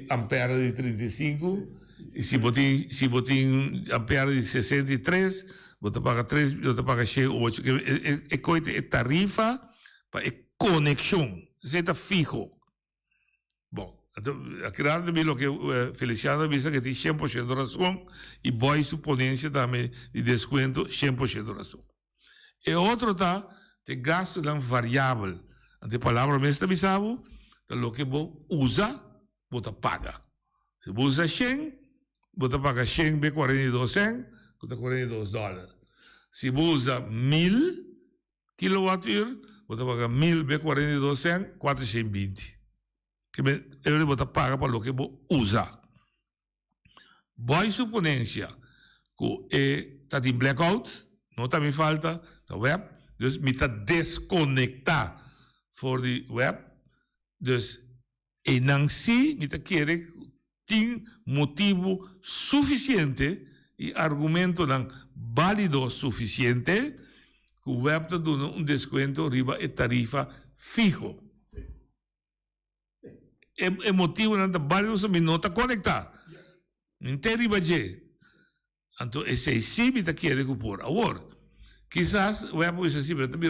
ampere de 35, e se você tem ampere de 63, você paga 3, você paga 8. É tarifa para conexão. Isso está fijo. Bom. Aclarando também o que Feliciano disse que tem 100% de razão e boa suponência também de desconto 100% de razão. E outro tá tem gasto variável. A palavra mesmo bisavo, o que você usa, você paga. Se você usa 100, você paga 100 b 42 cents, custa $42. Se você usa 1000 kWh, você paga 1000 b 42 cents, 420. Que ele vai pagar para o que você usa. Boa suponência que está em blackout, não também falta na web, então me está desconectar for the web, então e não se me está querer tem motivo suficiente e argumento não válido suficiente que o web está dando desconto riba e tarifa fijo. É motivo não válido se me não está conectar. Não tem riba de. Então esse sim me está querendo compor. Agora, quizás o web é assim, mas também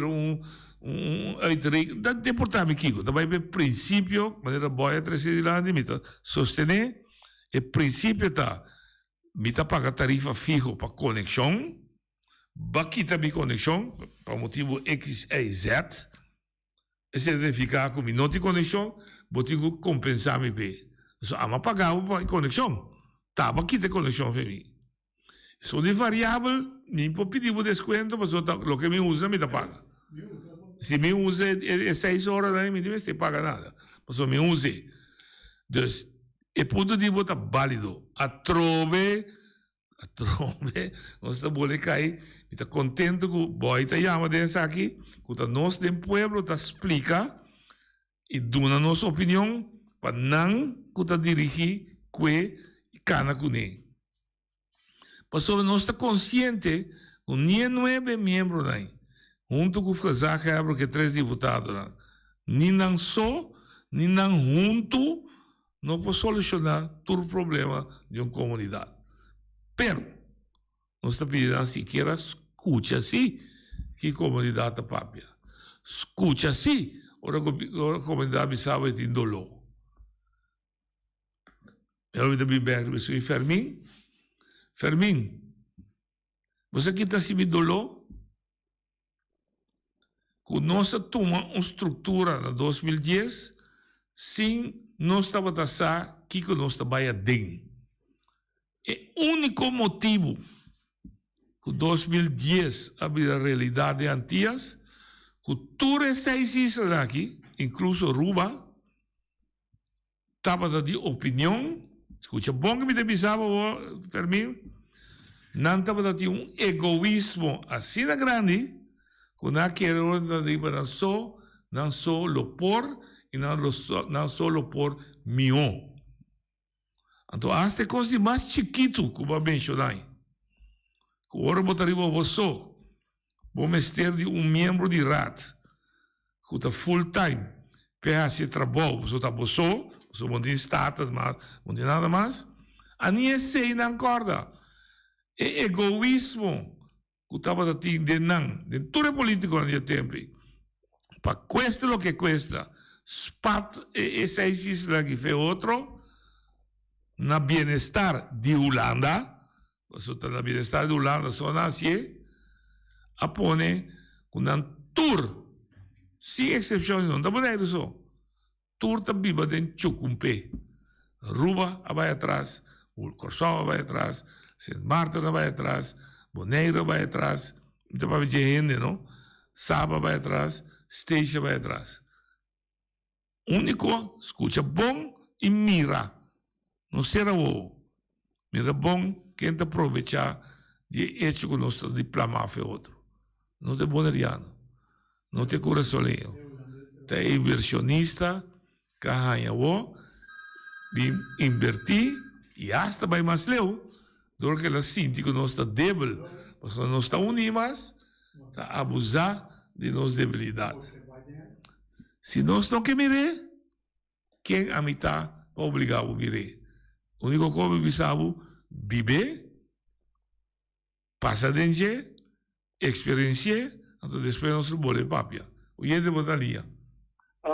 uitreik, dat deportar me Kiko. Também é princípio, maneira boa de lá de mita sostener, o princípio tá mita paga tarifa fijo para conexão, baquita mi conexão para motivo X, Y, Z. Esse significa que não tem conexão, vou ter que compensar me pe. Só ama pagar para conexão, tá baquita conexão para mim. São de variável, nem pode pedir o desconto, mas o que me usa me dá paga. Se me usa 6 horas, não me deve pagar nada. Mas me usa. Então, o ponto de vista válido. A trove, nós estamos cair. Está contente que o boy está chamando dessa aqui, que nós do pueblo está explica e dá nossa opinião para não que dirigir que cana com ele. Pastor, nós está consciente que nem 9 membros aí. Junto com o Fazak, que 3 deputados, nem não só, ni nang junto não pode solucionar todo o problema de uma comunidade. Pero, nós estamos pedindo sequer escuta assim que a comunidade está papia. Escuta assim, a comunidade pensava que tem dolor. Eu também bem, Fermin, você que está sem dolor? Que nós tomamos uma estrutura na 2010 sem nós estava a que nós trabalhamos dentro. É o único motivo que 2010 abriu a realidade antigas, que todas essas islas aqui, incluso Aruba, estava de opinião, escuta bom que me devisava, Fermin, não estava de egoísmo assim grande, que não quero não só o por e não só o por mim. Então, as coisas mais chiquito que eu mencionar, que agora botaria você, vou mestre de membro de RAT, que está full time, para esse trabalho, você está você não tem status, mas não tem nada mais, a ninguém sei não corda. É egoísmo que estava de tudo político naquele tempo. Para cuesta o que cuesta, spat essa isla que fez outro, na bem-estar de Holanda, você está na bem-estar de Holanda, só nasce, a pone com um tour, sem exceção, não está bonito isso. Tour está viva dentro de Chucumpe. Ruba vai atrás, o Corsol vai atrás, Sint Maarten vai atrás, Bonaire vai atrás, então vai ver gente, não? Saba vai atrás, Station vai atrás. Único, escuta bom e mira. Não será o. Mira bom, quem te aproveitar de hecho que nós diplomar foi outro. Não te boneriano, não te coraçolinho. Te inversionista, que arranha o, invertir, e hasta vai mais leu, do que ela sente que nós está débil, porque nós está unidos, está abusar de nossa debilidade. Se nós não queremos, quem a mitad obrigado a viver? O único que precisamos viver, passar dentro, experienciar, então depois nós vamos papia. O que é de botaria?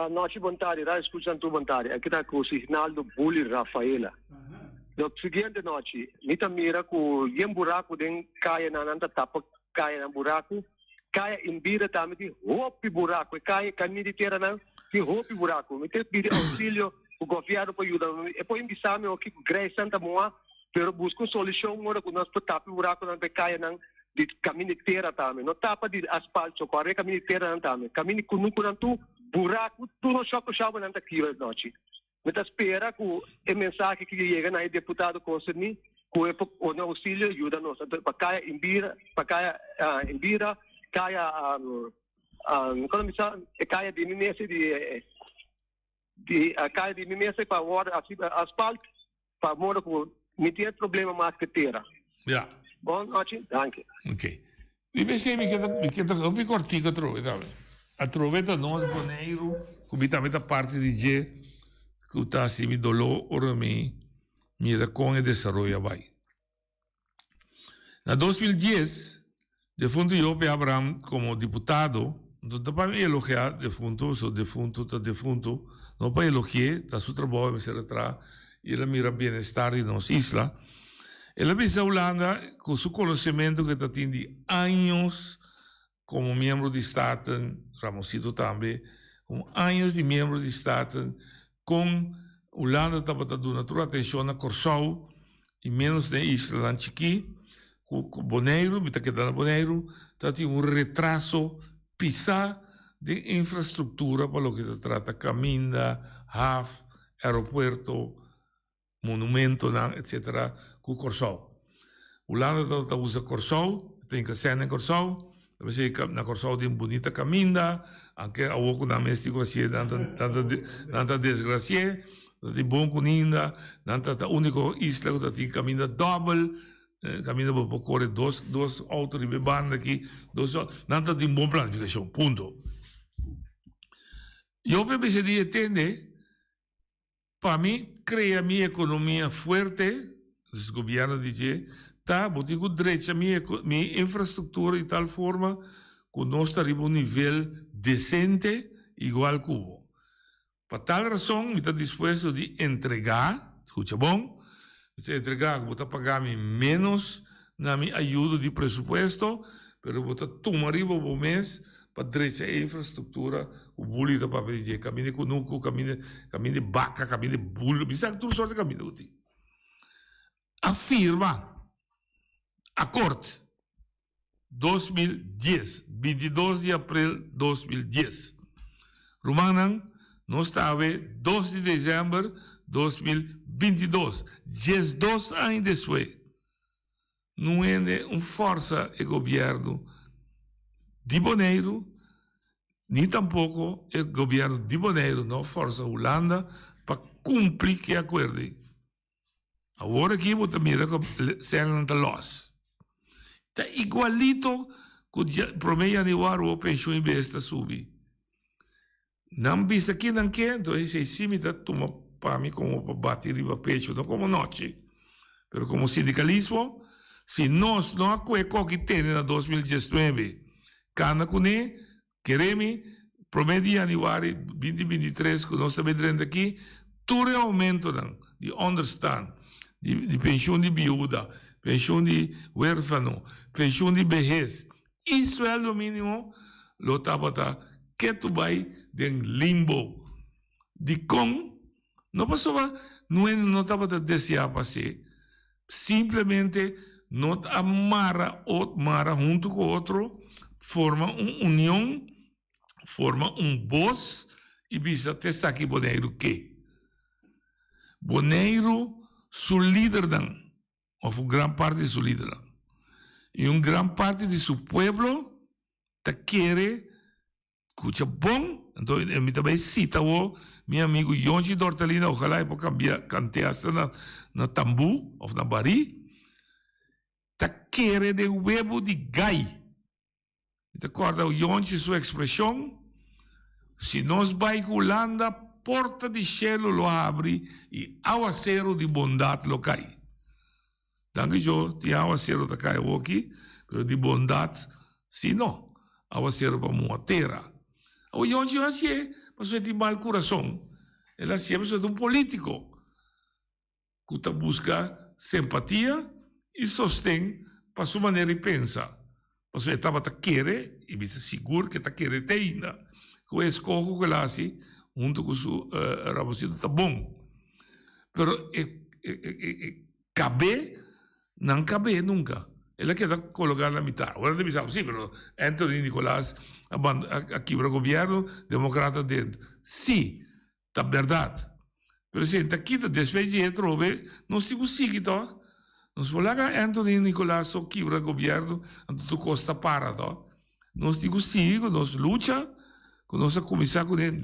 Noite vontade, está escutando tu vontade. Aqui está com o sinal do Bully Rafaela. Na seguinte noite, nita mira que o buraco den caia na nanta tapa caia na buraco, caia em bira também de roupa buraco, caia caminho terra não, de roupa buraco. Me tem pedir auxílio o governo para ajudar. E depois me sabe o que Grace Santa Moa, pero busco solução agora que nós tapa buraco não caia não de caminho terra também. Não tapa de asfalto, corre caminho terra não também. Caminho com não tu buraco, tu não choca chave não aqui noite. Me espera que a mensagem que chega na deputado concerni, que o auxílio ajuda nós. Para caia em bira, caia quando me sabe, caia de mimese caia de mimese para o asfalto, para morar com me tem problema mais que terra. Ja. Boa noite, danke. Ok. E pensei que eu cortico a troveta. A troveta nós boneiro, como também a parte de G, que está assim me dolor ora mira com o desenvolvimento vai. Na 2010, defunto eu pe Abraham como deputado, não para me elogiar defunto, sou defunto, não para elogiar, da seu trabalho me será atrás, e ela mira bem-estar de nossa isla. Ela pensa Holanda com seu conhecimento que está tendo anos como membro de Estado, Ramosito também, com anos de membro de Estado, com Holanda estava dando toda a atenção na Corsol e menos na isla Lanchiqui, com Bonaire, está quedando Bonaire, está tendo retraso pisar de infraestrutura para o que se trata caminda, HAF, aeroporto, monumento, etc., com Corsol. Holanda está usando Corsol, tem que ser na Corsol, na Corsol tem bonita caminda, anche a pouco na México assim tanta desgracia, de bom coninda, tanta único isla que tem caminda double, caminda para correr dois autos de banda aqui, nada tem bom planificação, ponto. Eu pensei de entender para mí, crea mi economía fuerte, el gobierno dice, está botico derecha mi infraestructura de tal forma que no está arriba un nivel decente igual que hubo. Por tal razón, me está dispuesto de entregar, escucha bom, me entregar, voy a pagarme menos na mi ayuda de presupuesto, pero voy a tomar arriba un mes para derecha a infraestructura, o bully da para dizer, caminho com nuco, caminho de vaca, caminho de bulo, me sabe tudo sorte de caminho. Afirma a corte 2010, 22 de abril 2010. Romanan, nós estava 2 de dezembro 2022, 12 anos depois. Não é uma força do governo de Bonaire, nem tampouco o governo de Bonaire, não força Holanda, para cumprir que acordo. Agora aqui, vou também sendo de los. Está igualito com o promedio anual o pensão em besta subir. Não bisa aqui, não quer, então esse simita toma para mim como para bater riba pecho, não como noite. Mas como sindicalismo, se nós não acueco que tem na 2019, cana com ele, queremos, promedio anual 2023, que nós estamos vendo aqui, tudo aumento de understand, de pensão de viúva, pensão de huérfano, pensão de vejez. Isso é o mínimo, lo tabata, que tu vai de limbo. De com, não passou, não tabata desejar passar, simplesmente não amarra junto com o outro, forma uma união, forma voz e bisa testar aqui Bonaire que Bonaire seu líder ou grande parte de seu líder e grande parte de seu povo te quer escuta bom, então eu também cita o meu amigo Yonchi Dortalina, ojalá eu possa cantar na tambu ou na bari, te quer de huevo de gai. Te acorda o Yonchi sua expressão? Se nós vai Holanda, porta de cielo lo abre e aguacero de bondade lo cai. Danke eu te aguacero da cai aqui, mas de bondade, se não, aguacero para uma terra. O Yonchi assim, mas é de mal coração. Ele assim é de político que busca simpatia e sostém para sua maneira de pensar. Você estava a querer, e me seguro que está querendo ainda. Que o escojo que lá assim, junto com o seu rapazido, está bom. Pero cabe, não cabe nunca. Ele quer colocar na metade. Agora deve dizer, sim, mas Anthony Nicolás aqui para o governo, democrata dentro. Sim, está verdade. Pero se aqui, depois de trove, nós temos seguido. Nós falamos que Anthony Nicolás aqui para o governo, tu costa para, nós temos seguido, nós luta, com nossa comissão com ele,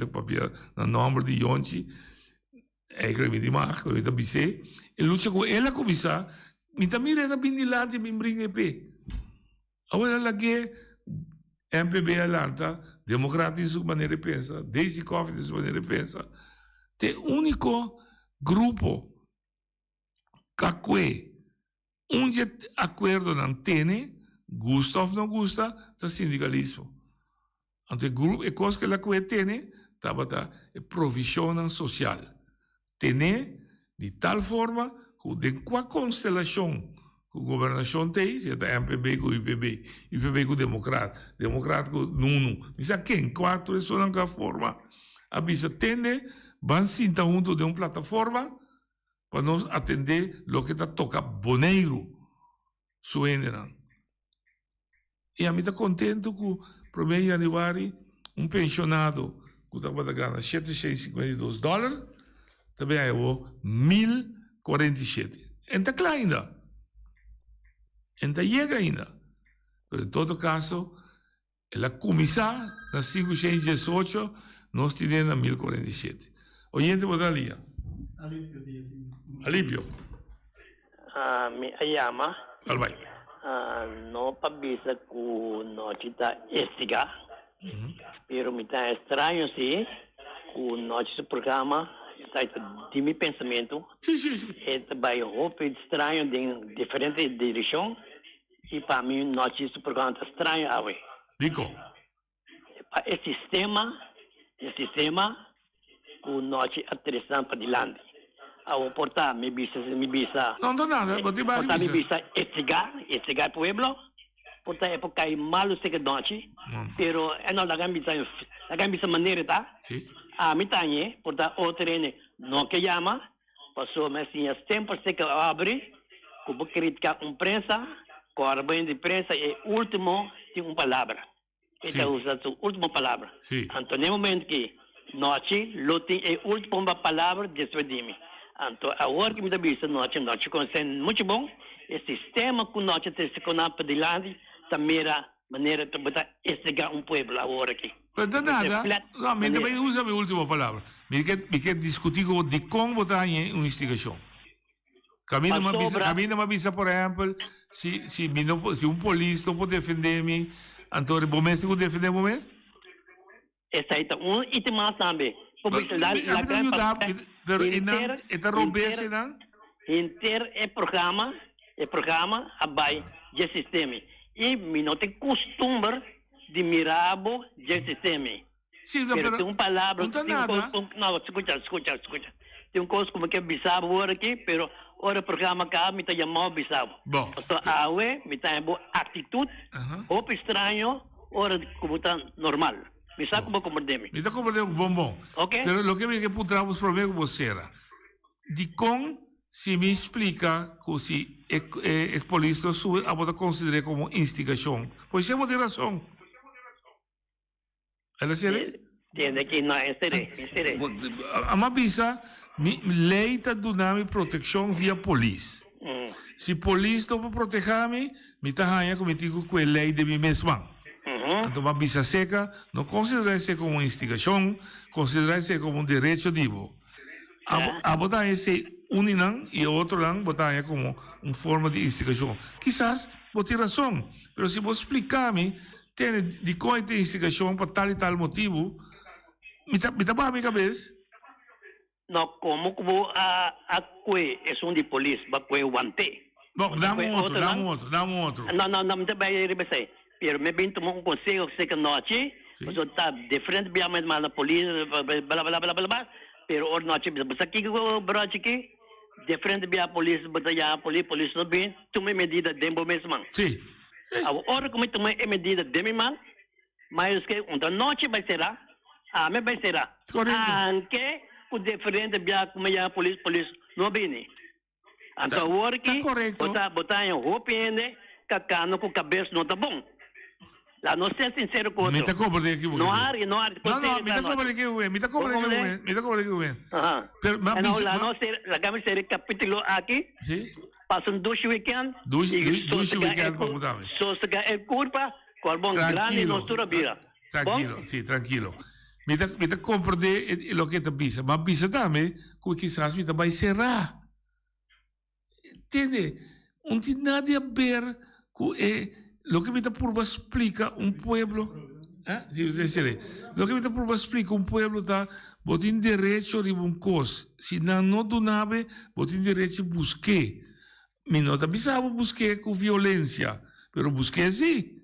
no nome de Yonchi, eigenlijk de mag, we weten BC, e luta com ela comissão, me também era bem de lá de me brincar pe. Agora lá que MPB Atlanta, democrata de sua maneira de pensar, Daisy Coffee de sua maneira de pensar, é o único grupo que onde acordo não tem, gusta ou não gusta, do sindicalismo. Então, o grupo, é coisa que ela tem, é provisão social. Tem, de tal forma, que de qual constelação que a governação tem, se é da MPB com o IPB, IPB com o democrata com o NUNU, mas quem? Quatro pessoas naquela forma, a bisa tende, van sinta junto de uma plataforma, para nós atender o que toca Bonaire, suena. E a mim está contente com o promedio anual, pensionado que estava ganhando $752, também é o 1.047. Ainda claro ainda. Ainda chega ainda. Mas, em todo caso, ela começar na 518, nós temos 1.047. Oyente, vou dar linha. Alipio. Me llama. Albai. No pabisa ku no chita estiga. Pero me está extraño sí. Ku no chita programa de meu pensamento, vai roupa estranho em diferente direção, e para mim, notícia por conta estranha, Dico. O sistema, o noite atração para dilante. Ao portar, me bisa. Não dá nada, vou te portar me bisa estigar pueblo, portar é porque malo se que noite, pero é não lagan bisa maneira, tá? Sim. A mitad, portar outro não que chama, passou mas assim, sempre se que abre, como criticar prensa, correm de prensa é último de uma palavra. Esta usa a última palavra. Então, no momento que noite, lutem é a última palavra de despedimos. Então, a hora que me dá vista, noite consente muito bom. O sistema que noite se conhece de lado, também maneira de botar estigar pueblo a hora aqui. Não nada. Não, mas também usa a última palavra. Me quer discutir de como botar em uma investigação. Camina uma visa, por exemplo, se polícia não pode defender-me, então o doméstico defende o Essa é item também. Inter é programa abai de sistema. E não tem costume de mirar o sistema. Sim, pero tem uma palavra, não, escuta. Tem coisa como que é bisabo agora aqui, pero ora programa cá me tá chamando bisabo. Bom. Então, me tá boa atitude, roupa estranho, ora como tá normal. Me sabe como compreender. Me tá compreendendo bom. Ok. Pero lo que me que putramos problema com você era, de como se me explica que se é polícia a botar considera como instigação. Pois é uma razão. Ela se Tiene que não é sério. A minha visa, lei está dando proteção via polícia. Se polícia não proteger-me, me está ganhando comigo com a lei de mim mesma. Então, uma visa seca não considera-se como instigação, considera-se como direito divo. A botar esse uninão e o outro não botar como uma forma de instigação. Quizás, vou ter razão, mas se você explicar-me, tem de qual é instigação para tal e tal motivo, me tá para a minha cabeça. Não, como a coe é de polícia, a coe o ante. Bom, dá um outro. Não, me vai rebecer. Pero me bem tomar conselho que noite, você está de frente bem mais na polícia, blá. Pero or noite, você aqui que o broche aqui, de frente bem a polícia, botar a polícia não bem, toma medida dentro mesmo. Sim. A hora que me tomar medida dentro mesmo, mas que uma noite vai ser lá, me vai ser lá. Anche o de frente bem como a polícia não bem. Então a hora que botar em roupa cacano com cabeça não tá bom. Lá não ser sincero com o outro. Me tá cobrando aqui. Não há. Não, me tá cobrando aqui. Me tá cobrando aqui. Não, lá não ser, lá vamos ser capítulo aqui. Sim. Passam 2 weekends. 2 weekends para mudar. Só se é culpa, corbão grande não tura vira. Tranquilo, sim, tranquilo. Me tá compreendendo o que tá bisa. Mas bisa também, que quizás me tá vai cerrar. Entende? Não tem nada a ver com lo que me está por explica pueblo, lo que me está por explica pueblo está, botin direito de coisa, se não do nave, botin direito de buscar, me não está pensando buscar com violência, pero buscar sim.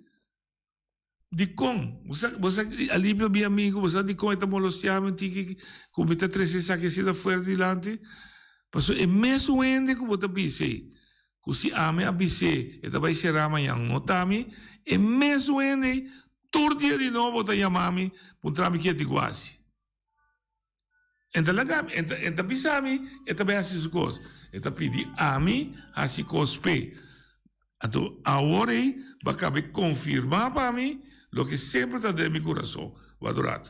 De como, você ali meu amigo, você de como estamos molestando, que como está 3 aqui se da fora delante, passou é mesmo ainda como está pensando. Se ame abise, esta vai ser amanhã, não tami, e mesmo ele, todo dia de novo, tá chamando, para me que te quase. Então, esta pisami, esta vai fazer as coisas. Esta pede ame, assim cospe. Então, agora, vai acabar confirmar para mim, o que sempre está dentro do meu coração, o adorado.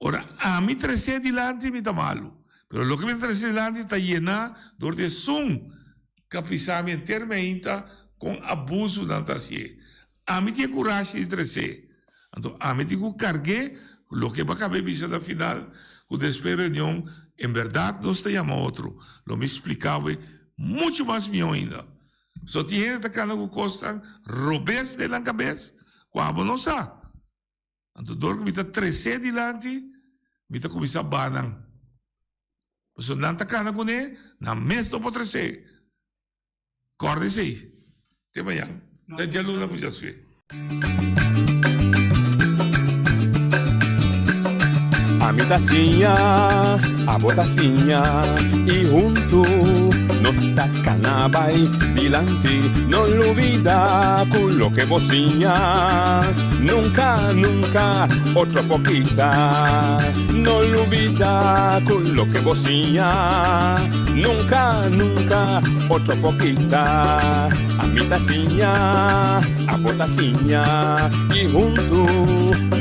Ora, a mim trazer delante, me está malo. Mas o que me trazer delante está llenar de som. Capisami intermenta com abuso da tasia. A mim tinha coragem de trazer. Então, a mim tinha que carregar o que vai acabar vista da final, o despereunião, em verdade, não está chamando outro. Lo me explicava muito mais melhor ainda. Só tinha que estar com costa, robes de la cabeça, quando não sabe. Então, dor que me está trazer delante, me está começando a banar. So nanta kana kune na mes do potrese. Corre sei. Te bayan. Da jaluna ku jaswe. A mi tacinha, a botacinha e junto nos tacanabay dilante, no lo olvida con lo que bocinha. Nunca, nunca, otra poquita, no lo olvida con lo que bocinha. Nunca, nunca, otra poquita. A mi tacinha, a botacinha y junto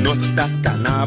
nos tacanabay.